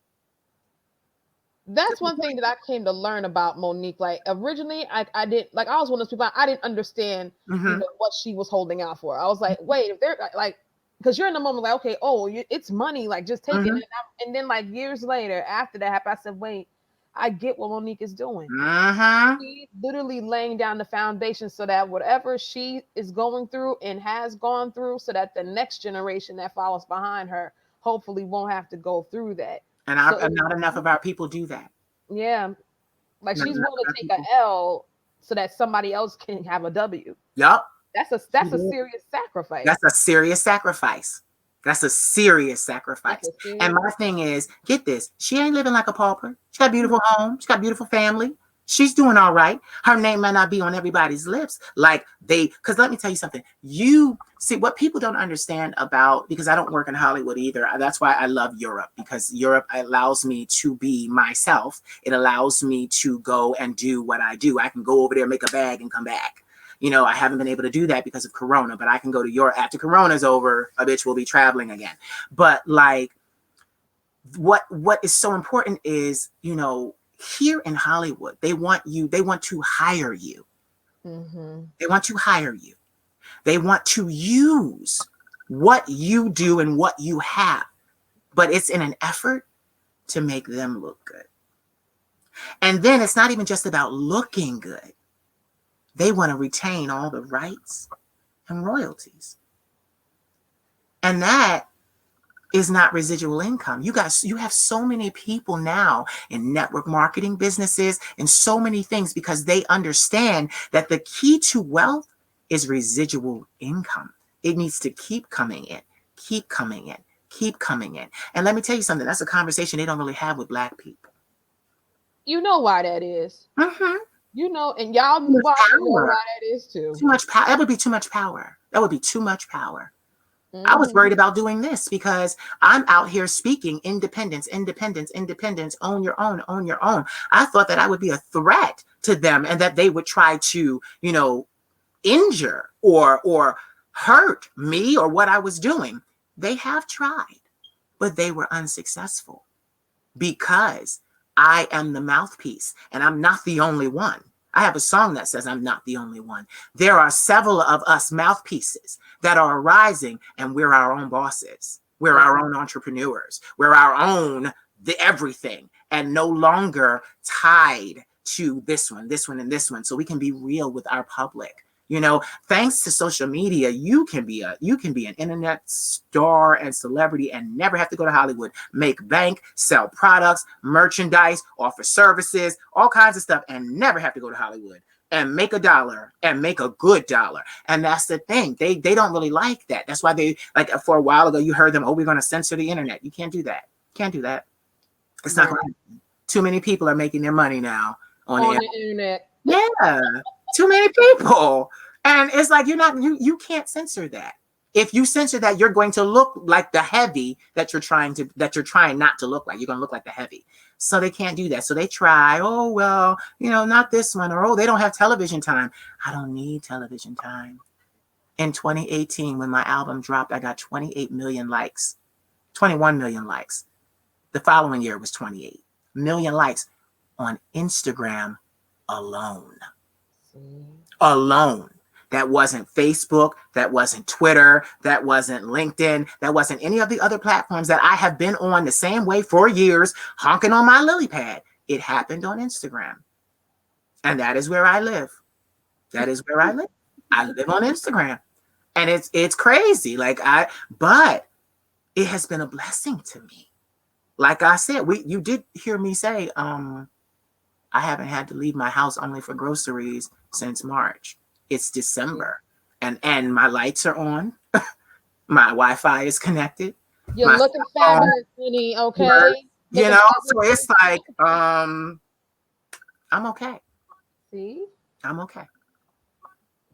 That's one thing that I came to learn about Monique. Like originally, I didn't like. I was one of those people. I didn't understand, what she was holding out for. I was like, wait, if they're like, because you're in the moment, like, okay, it's money, like just take it. And then like years later, after that happened, I said, wait, I get what Monique is doing. She's literally laying down the foundation so that whatever she is going through and has gone through, so that the next generation that follows behind her hopefully won't have to go through that. And not enough of our people do that. Yeah. Like she's willing to take an L so that somebody else can have a W. Yup. That's a serious sacrifice. That's a serious sacrifice. That's a serious sacrifice. And my thing is, get this, she ain't living like a pauper. She got a beautiful home. She got a beautiful family. She's doing all right. Her name might not be on everybody's lips. Because let me tell you something. You see what people don't understand about, because I don't work in Hollywood either. That's why I love Europe, because Europe allows me to be myself. It allows me to go and do what I do. I can go over there, make a bag and come back. I haven't been able to do that because of Corona, but I can go to Europe after Corona's over. A bitch will be traveling again. But like, what is so important is, here in Hollywood, they want to hire you. They want to hire you. They want to use what you do and what you have, but it's in an effort to make them look good. And then it's not even just about looking good. They want to retain all the rights and royalties. And that is not residual income. You have so many people now in network marketing businesses and so many things, because they understand that the key to wealth is residual income. It needs to keep coming in, keep coming in, keep coming in. And let me tell you something, that's a conversation they don't really have with Black people. You know why that is. And y'all know why that is too. Too much power. That would be too much power. That would be too much power. I was worried about doing this because I'm out here speaking independence, independence, independence, own your own, own your own. I thought that I would be a threat to them and that they would try to, injure or hurt me or what I was doing. They have tried, but they were unsuccessful because I am the mouthpiece and I'm not the only one. I have a song that says I'm not the only one. There are several of us mouthpieces that are arising, and we're our own bosses. We're our own entrepreneurs. We're our own everything, and no longer tied to this one, and this one. So we can be real with our public. Thanks to social media, you can be an internet star and celebrity and never have to go to Hollywood, make bank, sell products, merchandise, offer services, all kinds of stuff, and never have to go to Hollywood and make $1 and make a good $1. And that's the thing. They don't really like that. That's why they, like, for a while ago, you heard them, we're going to censor the internet. You can't do that. Can't do that. It's not going to happen. Too many people are making their money now on the internet. Yeah. Too many people. And it's like, you can't censor that. If you censor that, you're going to look like the heavy that you're trying not to look like. You're going to look like the heavy. So they can't do that. So they try, not this one, or, they don't have television time. I don't need television time. In 2018, when my album dropped, I got 28 million likes, 21 million likes. The following year was 28 million likes on Instagram alone. Alone. That wasn't Facebook. That wasn't Twitter. That wasn't LinkedIn. That wasn't any of the other platforms that I have been on the same way for years, honking on my lily pad. It happened on Instagram. And that is where I live. That is where I live. I live on Instagram. And it's crazy. But it has been a blessing to me. Like I said, you did hear me say, I haven't had to leave my house only for groceries since March. It's December, and my lights are on. My Wi-Fi is connected. You're My looking cell phone fabulous, honey. works. Okay, You looking know, so fabulous. it's like, I'm okay. See, I'm okay.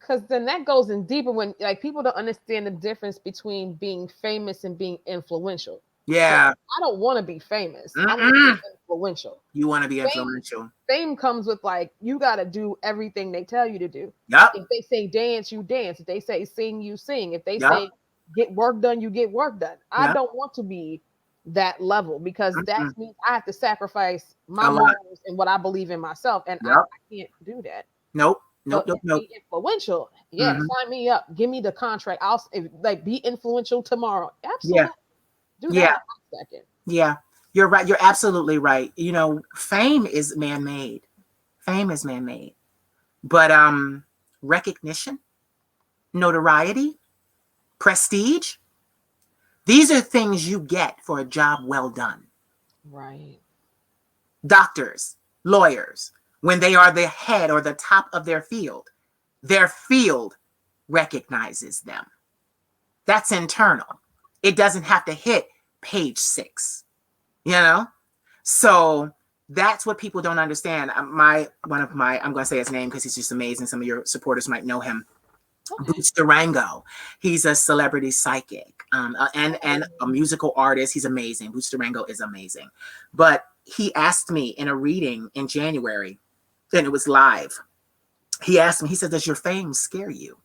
because then that goes in deeper when like people don't understand the difference between being famous and being influential. Like, Yeah. I don't want to be famous. I want to be Mm-mm. influential. You want to be Fame, influential. fame comes with like you got to do everything they tell you to do. Yep. If they say dance, you dance. If they say sing, you sing. If they Yep. say get work done, you get work done. I Yep. don't want to be that level because that Mm-mm. means I have to sacrifice my A lot. morals and what I believe in myself, and I Yep. can't do that. Nope. So Nope. Nope. if Nope. be influential, yeah, Hmm. sign me up. Give me the contract. Like be influential tomorrow. Yeah. Absolutely, do that Yeah. in a second. Yeah. You're right. You're absolutely right. You know, fame is man-made. Fame is man-made. But recognition, notoriety, prestige, these are things you get for a job well done. Right. Doctors, lawyers, when they are the head or the top of their field recognizes them. That's internal. It doesn't have to hit page 6, you know? So that's what people don't understand. I'm going to say his name because he's just amazing. Some of your supporters might know him. Okay. Boots Durango. He's a celebrity psychic and a musical artist. He's amazing. Boots Durango is amazing. But he asked me in a reading in January, and it was live. He asked me, he said, does your fame scare you?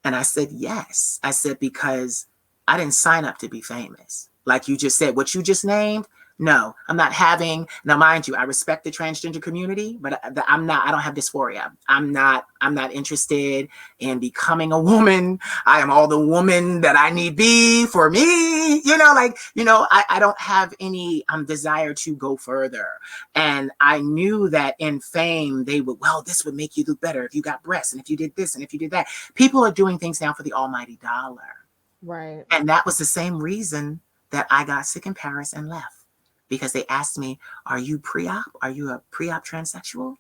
And I said, yes. I said, because I didn't sign up to be famous. Like you just said, what you just named, no, I'm not having, now mind you, I respect the transgender community, but I don't have dysphoria. I'm not interested in becoming a woman. I am all the woman that I need be for me, I don't have any desire to go further. And I knew that in fame, they would, well, this would make you look better if you got breasts and if you did this and if you did that. People are doing things now for the almighty dollar. Right. And that was the same reason that I got sick in Paris and left. Because they asked me, are you pre-op? Are you a pre-op transsexual?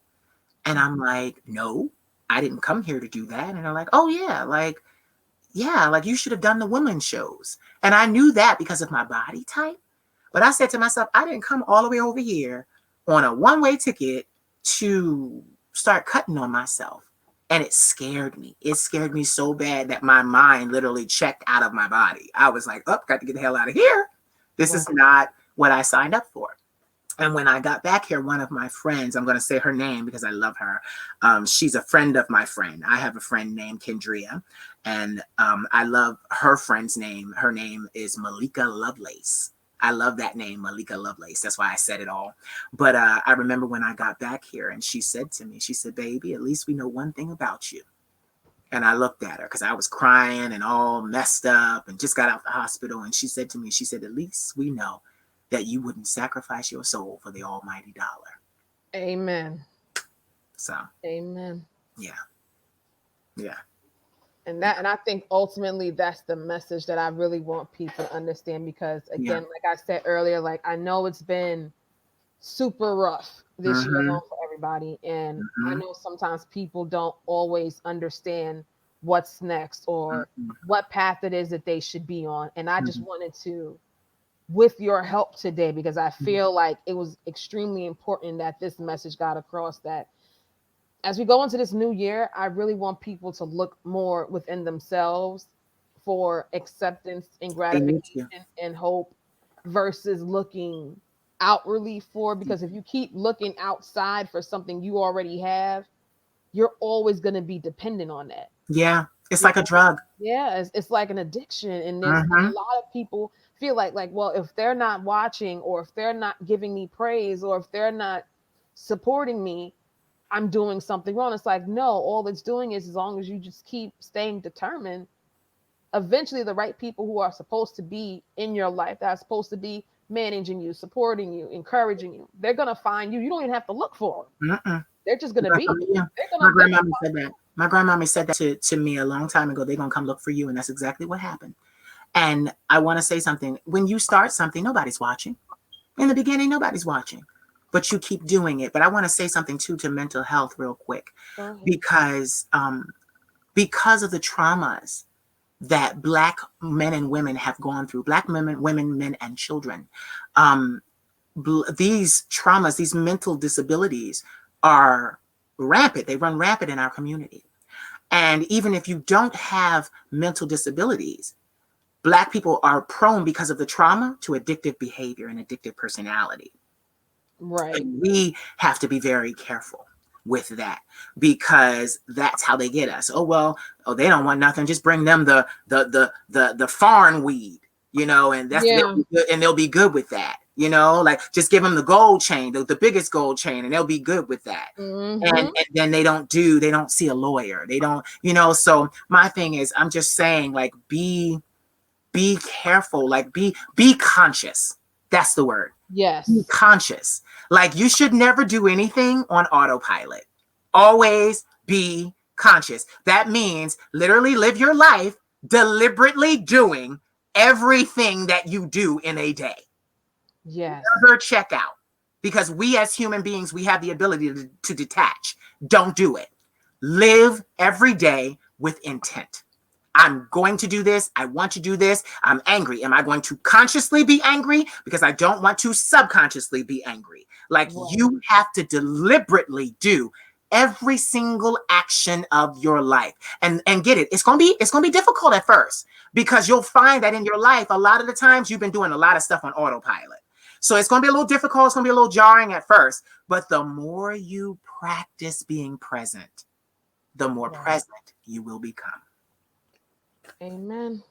And I'm like, no, I didn't come here to do that. And they're like, oh yeah, like you should have done the women's shows. And I knew that because of my body type. But I said to myself, I didn't come all the way over here on a one-way ticket to start cutting on myself. And it scared me. It scared me so bad that my mind literally checked out of my body. I was like, oh, got to get the hell out of here. This is not what I signed up for. And when I got back here, one of my friends, I'm going to say her name because I love her. She's a friend of my friend. I have a friend named Kendria, and I love her friend's name. Her name is Malika Lovelace. I love that name, Malika Lovelace. That's why I said it all. But I remember when I got back here and she said to me, she said, baby, at least we know one thing about you. And I looked at her because I was crying and all messed up and just got out the hospital. And she said to me, she said, at least we know that you wouldn't sacrifice your soul for the almighty dollar. Amen. So, amen. Yeah. Yeah. And I think ultimately that's the message that I really want people to understand because again, like I said earlier, like I know it's been super rough this year alone for everybody. And I know sometimes people don't always understand what's next or what path it is that they should be on. And I just wanted to, with your help today, because I feel like it was extremely important that this message got across that as we go into this new year, I really want people to look more within themselves for acceptance and gratification and hope versus looking outwardly for, because if you keep looking outside for something you already have, you're always going to be dependent on that. Yeah. It's like a drug. Yeah. It's like an addiction. And there's a lot of people feel like, well, if they're not watching or if they're not giving me praise or if they're not supporting me, I'm doing something wrong. It's like, no, all it's doing is as long as you just keep staying determined, eventually the right people who are supposed to be in your life, that are supposed to be managing you, supporting you, encouraging you, they're going to find you. You don't even have to look for them. They're just going to be. Yeah. My grandmama said that. My grandmama said that to me a long time ago. They're going to come look for you. And that's exactly what happened. And I want to say something. When you start something, nobody's watching. In the beginning, nobody's watching. but you keep doing it. But I want to say something too to mental health real quick, because of the traumas that Black men and women have gone through, Black women, men, and children. These traumas, these mental disabilities are rampant. They run rampant in our community. And even if you don't have mental disabilities, Black people are prone, because of the trauma, to addictive behavior and addictive personality. Right. And we have to be very careful with that, because that's how they get us. They don't want nothing. Just bring them the foreign weed, and they'll be good with that. Like just give them the gold chain, the biggest gold chain, and they'll be good with that. And then they don't see a lawyer. They don't, so my thing is, I'm just saying, like, be careful, like be conscious. That's the word. Yes. Be conscious. Like, you should never do anything on autopilot. Always be conscious. That means literally live your life deliberately doing everything that you do in a day. Yes. Never check out, because we as human beings, we have the ability to detach. Don't do it. Live every day with intent. I'm going to do this. I want to do this. I'm angry. Am I going to consciously be angry? Because I don't want to subconsciously be angry. Like, you have to deliberately do every single action of your life, and get it. It's going to be difficult at first, because you'll find that in your life, a lot of the times you've been doing a lot of stuff on autopilot. So it's going to be a little difficult. It's going to be a little jarring at first, but the more you practice being present, the more present you will become. Amen.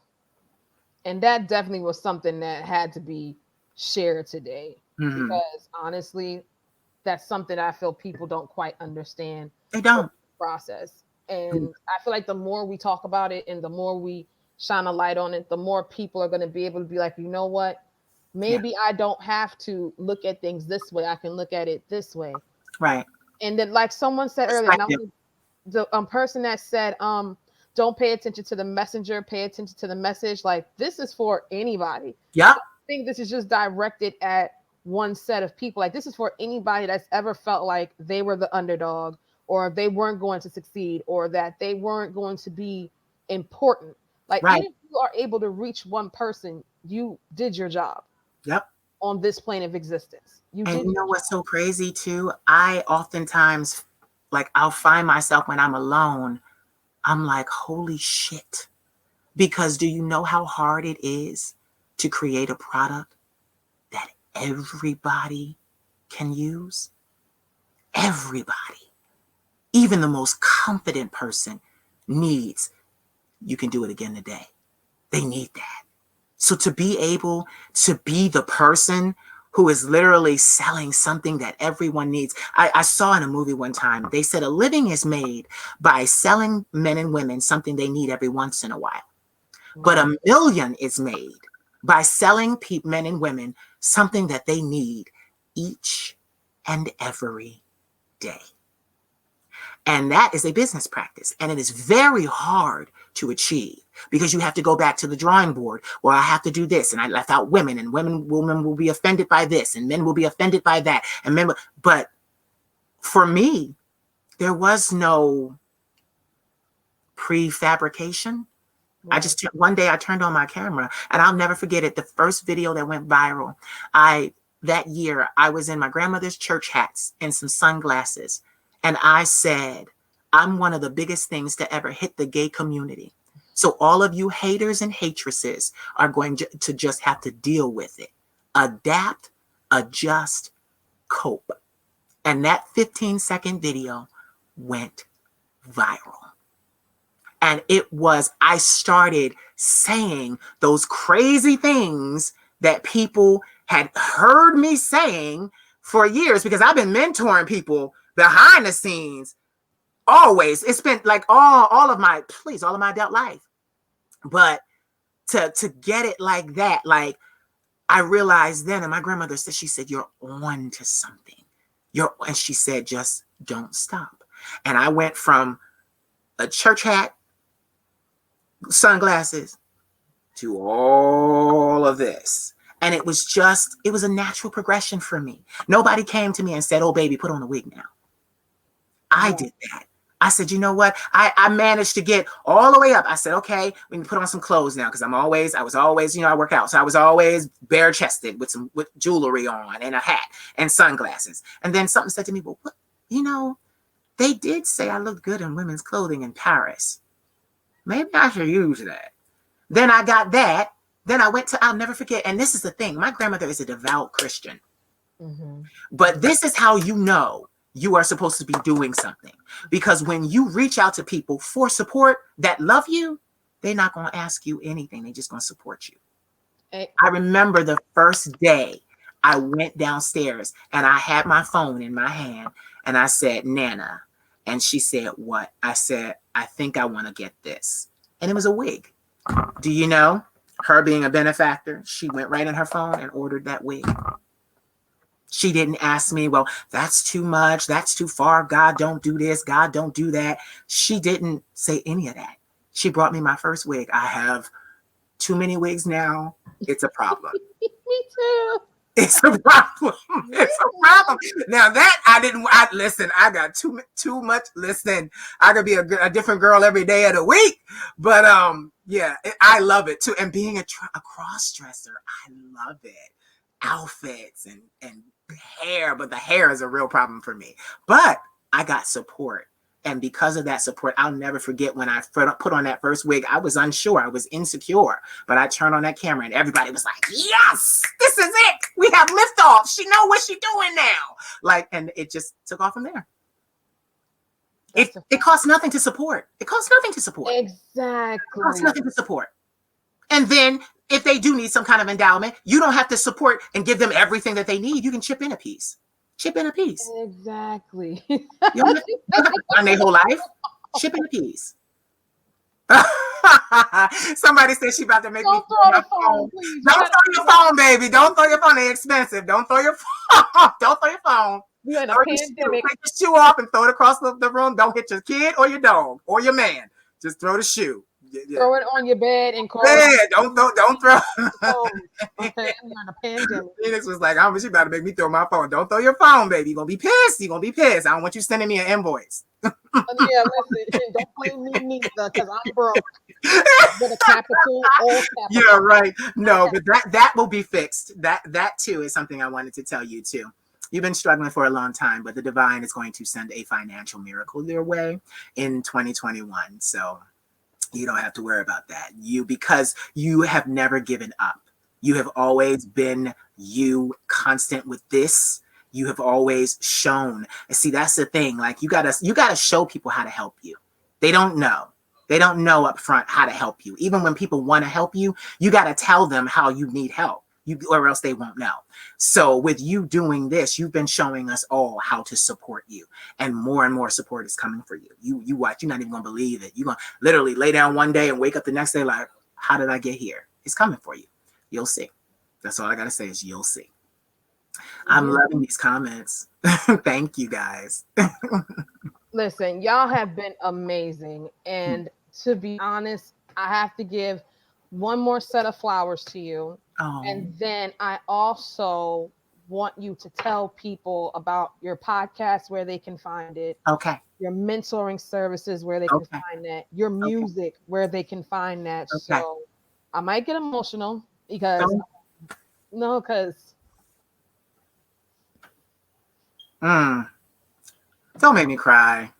And that definitely was something that had to be shared today, because honestly, that's something I feel people don't quite understand. They don't. The process. And I feel like the more we talk about it and the more we shine a light on it, the more people are going to be able to be like, you know what? Maybe I don't have to look at things this way. I can look at it this way. Right. And then, like someone said earlier, the person that said, don't pay attention to the messenger, pay attention to the message. Like, this is for anybody. Yeah. I think this is just directed at one set of people. Like, this is for anybody that's ever felt like they were the underdog, or they weren't going to succeed, or that they weren't going to be important. Like, even if you are able to reach one person, you did your job. Yep. On this plane of existence. And you know what's so crazy too? I oftentimes, like, I'll find myself when I'm alone, I'm like, holy shit. Because do you know how hard it is to create a product that everybody can use? Everybody. Even the most confident person needs, you can do it again today. They need that. So to be able to be the person who is literally selling something that everyone needs. I saw in a movie one time, they said a living is made by selling men and women something they need every once in a while. But a million is made by selling men and women something that they need each and every day. And that is a business practice. And it is very hard to achieve, because you have to go back to the drawing board. Well, I have to do this, and I left out women, and women will be offended by this, and men will be offended by that. But for me, there was no prefabrication. One day I turned on my camera, and I'll never forget it. The first video that went viral, that year, I was in my grandmother's church hats and some sunglasses. And I said, I'm one of the biggest things to ever hit the gay community. So all of you haters and hatresses are going to just have to deal with it. Adapt, adjust, cope. And that 15-second video went viral. And I started saying those crazy things that people had heard me saying for years, because I've been mentoring people behind the scenes always. It's been like all of my adult life. But to get it like that, like, I realized then, and my grandmother said, she said, you're on to something. And she said, just don't stop. And I went from a church hat, sunglasses, to all of this. And it was a natural progression for me. Nobody came to me and said, oh, baby, put on a wig now. I did that. I said, you know what? I managed to get all the way up. I said, okay, we can put on some clothes now, because I was always, I work out. So I was always bare chested with jewelry on and a hat and sunglasses. And then something said to me, well, what, they did say I looked good in women's clothing in Paris. Maybe I should use that. Then I got that. Then I went to, I'll never forget. And this is the thing. My grandmother is a devout Christian. Mm-hmm. But this is how you are supposed to be doing something. Because when you reach out to people for support that love you, they're not going to ask you anything. They're just going to support you. I remember the first day I went downstairs and I had my phone in my hand and I said, Nana. And she said, what? I said, I think I want to get this. And it was a wig. Do you know, her being a benefactor, she went right in her phone and ordered that wig. She didn't ask me, well, that's too much. That's too far. God, don't do this. God, don't do that. She didn't say any of that. She brought me my first wig. I have too many wigs now. It's a problem. Me too. It's a problem. It's a problem. Now that listen, I got too much. Listen, I could be a different girl every day of the week. But yeah, I love it too. And being a cross-dresser, I love it. Outfits and hair, but the hair is a real problem for me. But I got support. And because of that support, I'll never forget when I put on that first wig. I was unsure. I was insecure. But I turned on that camera and everybody was like, yes, this is it. We have liftoff. She know what she's doing now. And it just took off from there. It costs nothing to support. It costs nothing to support. Exactly. It costs nothing to support. And then if they do need some kind of endowment, you don't have to support and give them everything that they need. You can chip in a piece. Chip in a piece. Exactly. You don't have to run their whole life. Chip in a piece. Somebody said she about to make me throw my phone. Don't throw your phone, baby. Don't throw your phone. They're expensive. Don't throw your phone. Don't throw your phone. You're in a pandemic. Take the shoe off and throw it across the room. Don't hit your kid or your dog or your man. Just throw the shoe. Yeah. Throw it on your bed and call. Yeah, don't throw. Okay, I'm in a pandemic. Phoenix was like, she about to make me throw my phone. Don't throw your phone, baby. You're gonna be pissed. You're gonna be pissed. I don't want you sending me an invoice. Yeah, listen, don't blame me neither, because I'm broke. With a capital, all capital. Yeah, right. No, but that will be fixed. That too is something I wanted to tell you too. You've been struggling for a long time, but the divine is going to send a financial miracle your way in 2021. So you don't have to worry about that. Because you have never given up. You have always been constant with this. You have always shown. And see, that's the thing. You gotta show people how to help you. They don't know. They don't know up front how to help you. Even when people want to help you, you gotta tell them how you need help. Or else they won't know. So with you doing this, you've been showing us all how to support you, and more support is coming for you. You watch, you're not even gonna believe it. You're gonna literally lay down one day and wake up the next day like, how did I get here? It's coming for you. You'll see. That's all I gotta say is you'll see. I'm loving these comments. Thank you guys. Listen, y'all have been amazing. And to be honest, I have to give one more set of flowers to you. Oh. And then I also want you to tell people about your podcast, where they can find it. Okay. Your mentoring services, where they can find that. Your music, where they can find that. Okay. So I might get emotional because don't make me cry.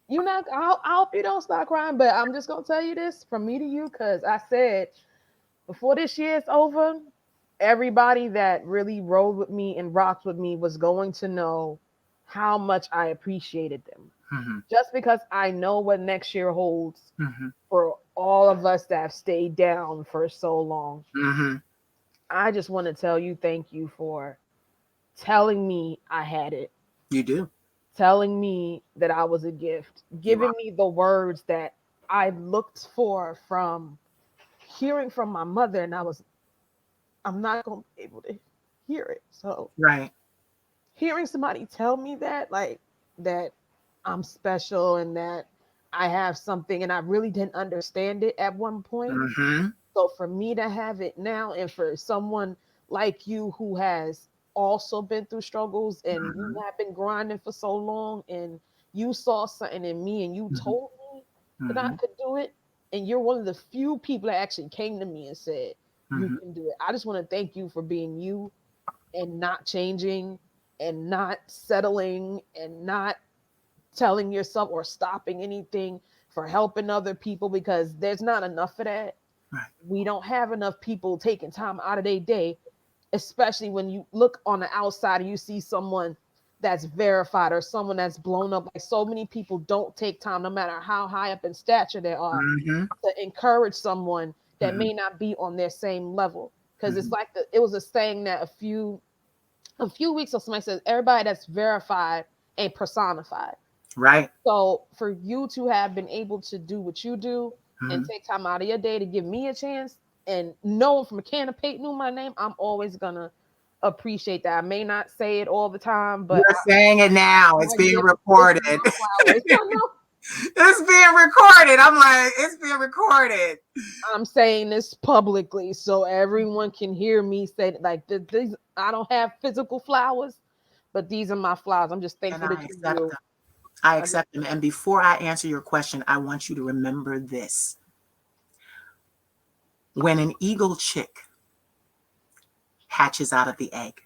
I hope you don't start crying, but I'm just gonna tell you this from me to you, because I said before this year is over, everybody that really rode with me and rocked with me was going to know how much I appreciated them. Mm-hmm. Just because I know what next year holds for all of us that have stayed down for so long. Mm-hmm. I just want to tell you thank you for telling me I had it. You do. Telling me that I was a gift. Giving me the words that I looked for from hearing from my mother, and I'm not going to be able to hear it. So hearing somebody tell me that I'm special and that I have something, and I really didn't understand it at one point. Mm-hmm. So for me to have it now, and for someone like you who has also been through struggles and you have been grinding for so long, and you saw something in me and you Mhm. told me that I Mhm. could do it. And you're one of the few people that actually came to me and said, you Mhm. can do it. I just want to thank you for being you and not changing and not settling and not telling yourself or stopping anything, for helping other people, because there's not enough of that. Right. We don't have enough people taking time out of their day, especially when you look on the outside and you see someone that's verified or someone that's blown up. Like, so many people don't take time, no matter how high up in stature they are, Mhm. to encourage someone that Mhm. may not be on their same level. Because it's Mhm. like it was a saying that a few weeks ago, somebody says everybody that's verified ain't personified. Right. So for you to have been able to do what you do and Mhm. take time out of your day to give me a chance, and knowing from a can of paint knew my name, I'm always gonna appreciate that. I may not say it all the time, but You're saying it now. It's I being give recorded. my flowers. It's being recorded. I'm like, it's being recorded. I'm saying this publicly so everyone can hear me say that, like, these, I don't have physical flowers, but these are my flowers. I'm just And thankful I that you accept do. them. I I just, accept them. And before I answer your question, I want you to remember this. When an eagle chick hatches out of the egg,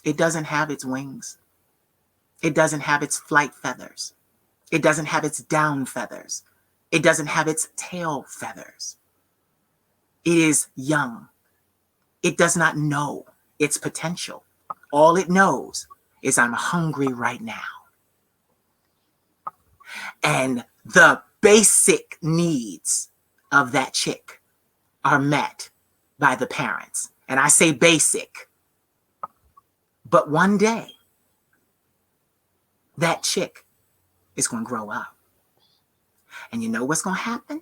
it doesn't have its wings. It doesn't have its flight feathers. It doesn't have its down feathers. It doesn't have its tail feathers. It is young. It does not know its potential. All it knows is I'm hungry right now. And the basic needs of that chick are met by the parents. And I say basic, but one day that chick is going to grow up. And you know what's going to happen?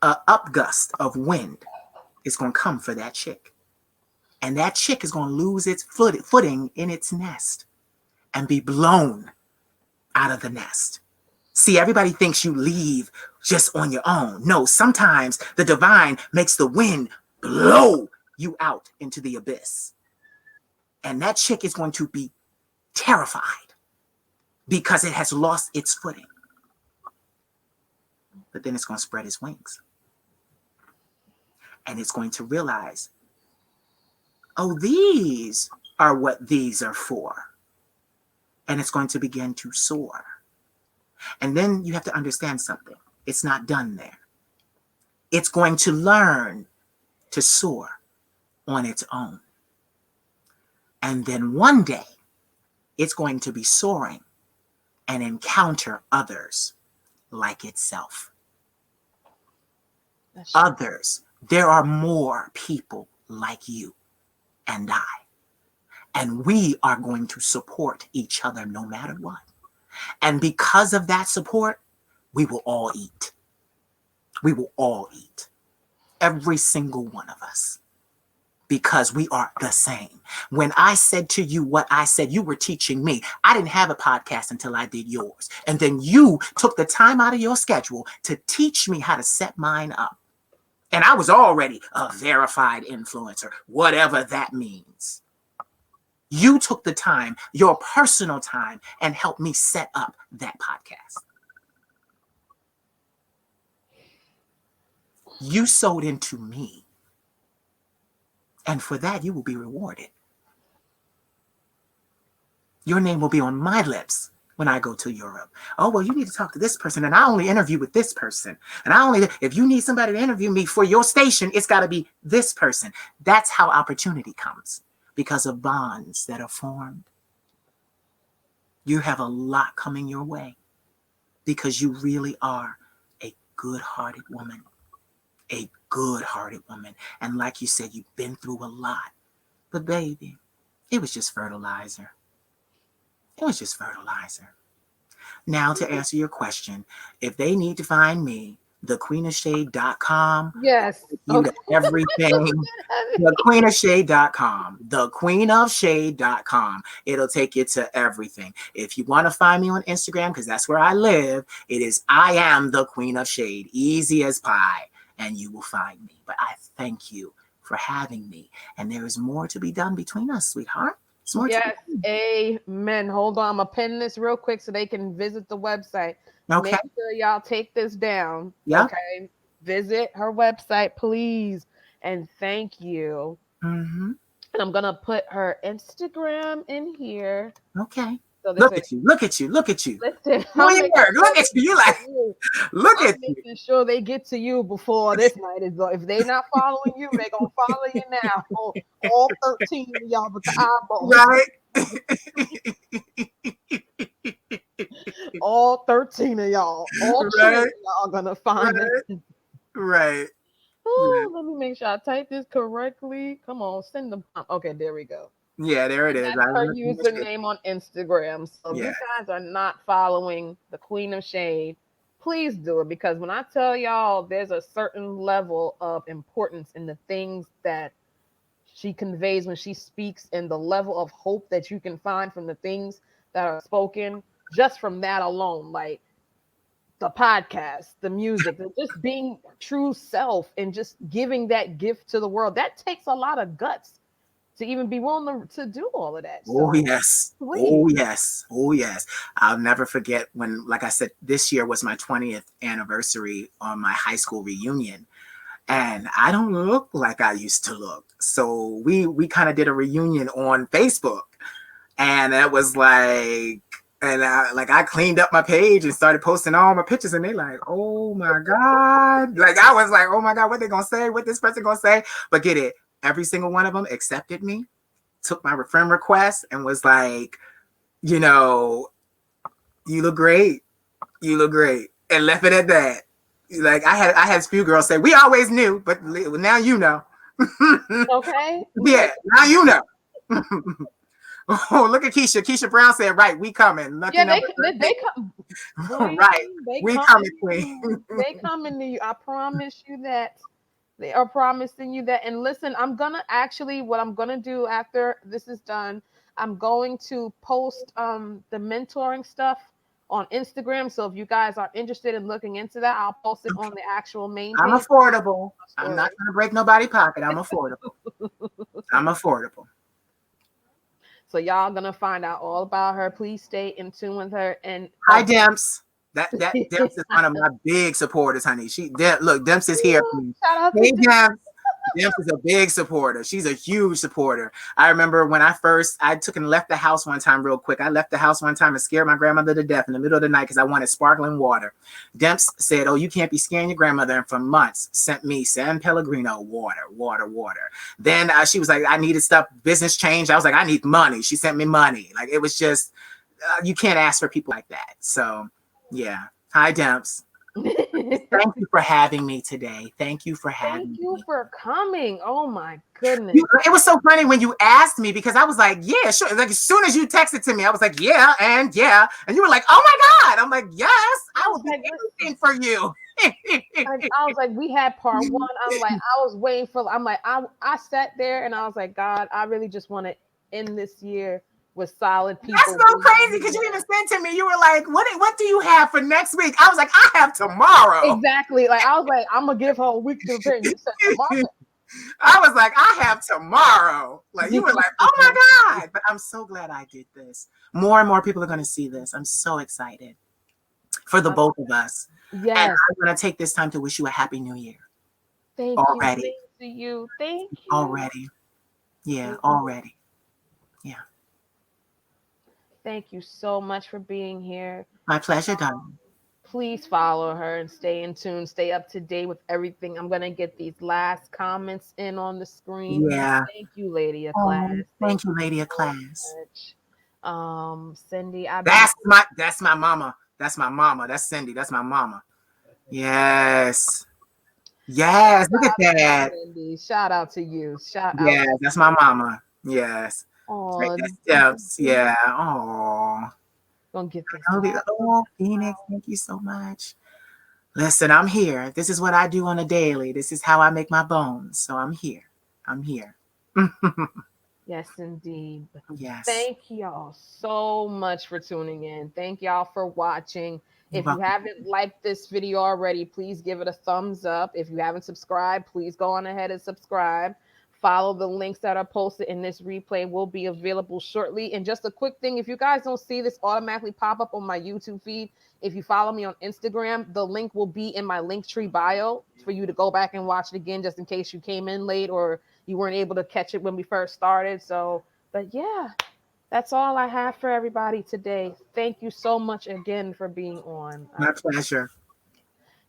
A upgust of wind is going to come for that chick. And that chick is going to lose its footing in its nest and be blown out of the nest. See, everybody thinks you leave just on your own. No, sometimes the divine makes the wind blow you out into the abyss. And that chick is going to be terrified because it has lost its footing. But then it's going to spread its wings. And it's going to realize, oh, these are what these are for. And it's going to begin to soar. And then you have to understand something. It's not done there. It's going to learn to soar on its own. And then one day, it's going to be soaring and encounter others like itself. Others. There are more people like you and I. And we are going to support each other no matter what. And because of that support, we will all eat. We will all eat. Every single one of us. Because we are the same. When I said to you what I said, you were teaching me. I didn't have a podcast until I did yours. And then you took the time out of your schedule to teach me how to set mine up. And I was already a verified influencer, whatever that means. You took the time, your personal time, and helped me set up that podcast. You sowed into me. And for that, you will be rewarded. Your name will be on my lips when I go to Europe. Oh, well, you need to talk to this person. And I only interview with this person. And if you need somebody to interview me for your station, it's got to be this person. That's how opportunity comes, because of bonds that are formed. You have a lot coming your way because you really are a good-hearted woman. A good-hearted woman. And like you said, you've been through a lot. But baby, it was just fertilizer. It was just fertilizer. Now, to answer your question, if they need to find me, thequeenofshade.com, yes. you Okay. got everything. Thequeenofshade.com, thequeenofshade.com. It'll take you to everything. If you want to find me on Instagram, because that's where I live, it is I am the Queen of Shade, easy as pie. and you will find me. But I thank you for having me. And there is more to be done between us, sweetheart. It's more Yes, amen. Hold on, I'm gonna pin this real quick so they can visit the website. Okay. Make sure y'all take this down. Yeah. Okay. Visit her website, please. And thank you. Mm-hmm. And I'm gonna put her Instagram in here. Okay. So Look at you. Look at you. Look at you. listen, Doing your work. Look at you. You like, look I'm at you. making sure they get to you before this night is up. If they not following you, they gonna follow you now. All 13 of y'all with the eyeballs. Right. All 13 of y'all. All Right. 2 of y'all gonna find it. Right. Oh, let me make sure I type this correctly. Come on, send them. Okay, there we go. Yeah, there it is. That's her username on Instagram. So if Yeah. you guys are not following the Queen of Shade, please do it, because when I tell y'all there's a certain level of importance in the things that she conveys when she speaks, and the level of hope that you can find from the things that are spoken, just from that alone, like the podcast, the music, and just being true self and just giving that gift to the world, that takes a lot of guts to even be willing to do all of that. Oh, So, yes. please. Oh, yes. Oh, yes. I'll never forget when, like I said, this year was my 20th anniversary on my high school reunion. And I don't look like I used to look. So we kind of did a reunion on Facebook. And that was like, and I cleaned up my page and started posting all my pictures, and they like, oh my God. Like, I was like, oh my God, what they gonna say? What this person gonna say? But get it, every single one of them accepted me, took my friend request, and was like, you know, you look great. You look great. And left it at that. Like, I had a few girls say, we always knew, but now you know. Okay. Yeah, now you know. Oh, look at Keisha. Keisha Brown said, right, we coming. Yeah, they come. Right. We coming, Queen. They coming to you. I promise you that. They are promising you that. And listen, I'm gonna actually, what I'm gonna do after this is done, I'm going to post the mentoring stuff on Instagram. So if you guys are interested in looking into that, I'll post it on the actual main page. I'm affordable. I'm not gonna break nobody's pocket. I'm affordable. I'm affordable. So y'all gonna find out all about her. Please stay in tune with her. And hi, Demps. That Demps is one of my big supporters, honey. Look, Demps is here for me. Shout out Hey, to Demps. Demps is a big supporter. She's a huge supporter. I remember when I took and left the house one time real quick. I left the house one time and scared my grandmother to death in the middle of the night because I wanted sparkling water. Demps said, oh, you can't be scaring your grandmother. And for months, sent me San Pellegrino water. Then she was like, I needed stuff, business change. I was like, I need money. She sent me money. Like, it was just, you can't ask for people like that. So, yeah. Hi, Demps. Thank you for having me today. Thank you for having me. Thank you for coming. Oh my goodness. It was so funny when you asked me, because I was like, yeah, sure. Like, as soon as you texted to me, I was like, yeah. And you were like, oh my God. I'm like, yes, I will do anything for you. I was like, we had part one. I'm like, I was waiting for, I'm like, I sat there and I was like, God, I really just want to end this year with solid people. That's so crazy, because you even said to me, you were like, what do you have for next week? I was like, I have tomorrow. Exactly. Like, I was like, I'm gonna give her a week to prepare. You said tomorrow. I was like, I have tomorrow. Like, you were like, oh my God. But I'm so glad I did this. More and more people are going to see this. I'm so excited for the both of us. Yes. And I'm going to take this time to wish you a happy new year. Thank already. you. Thank you. Thank you. Already. Yeah, already. Yeah. Thank you so much for being here. My pleasure, darling. Please follow her and stay in tune, stay up to date with everything. I'm going to get these last comments in on the screen. Yeah. Thank you, Lady of Class. Thank you, Lady of Class. Cindy, that's my mama. That's my mama. That's Cindy. That's my mama. Yes. Yes. Look at that. Cindy. Shout out to you. Shout out. Yes, that's my mama. Yes. Oh, right, Steps. Yeah. Oh. Gonna get this. Oh, Phoenix, thank you so much. Listen, I'm here. This is what I do on a daily. This is how I make my bones. So I'm here. I'm here. Yes, indeed. Yes. Thank y'all so much for tuning in. Thank y'all for watching. You're If you welcome. haven't liked this video already, please give it a thumbs up. If you haven't subscribed, please go on ahead and subscribe. Follow the links that are posted in this replay will be available shortly. And just a quick thing, if you guys don't see this automatically pop up on my YouTube feed, if you follow me on Instagram, the link will be in my Linktree bio for you to go back and watch it again, just in case you came in late or you weren't able to catch it when we first started. So, but yeah, that's all I have for everybody today. Thank you so much again for being on. My pleasure.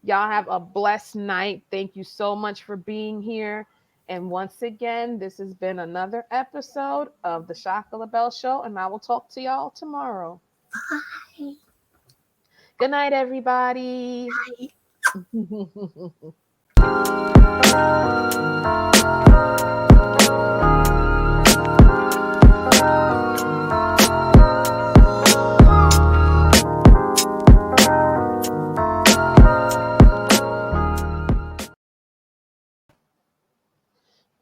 Y'all have a blessed night. Thank you so much for being here. And once again, this has been another episode of the Chaka Labelle Show, and I will talk to y'all tomorrow. Bye. Good night, everybody.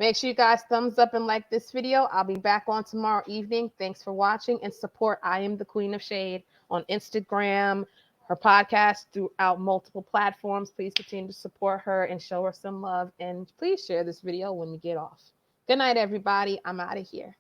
Make sure you guys thumbs up and like this video. I'll be back on tomorrow evening. Thanks for watching and support I Am the Queen of Shade on Instagram, her podcast throughout multiple platforms. Please continue to support her and show her some love. And please share this video when you get off. Good night, everybody. I'm out of here.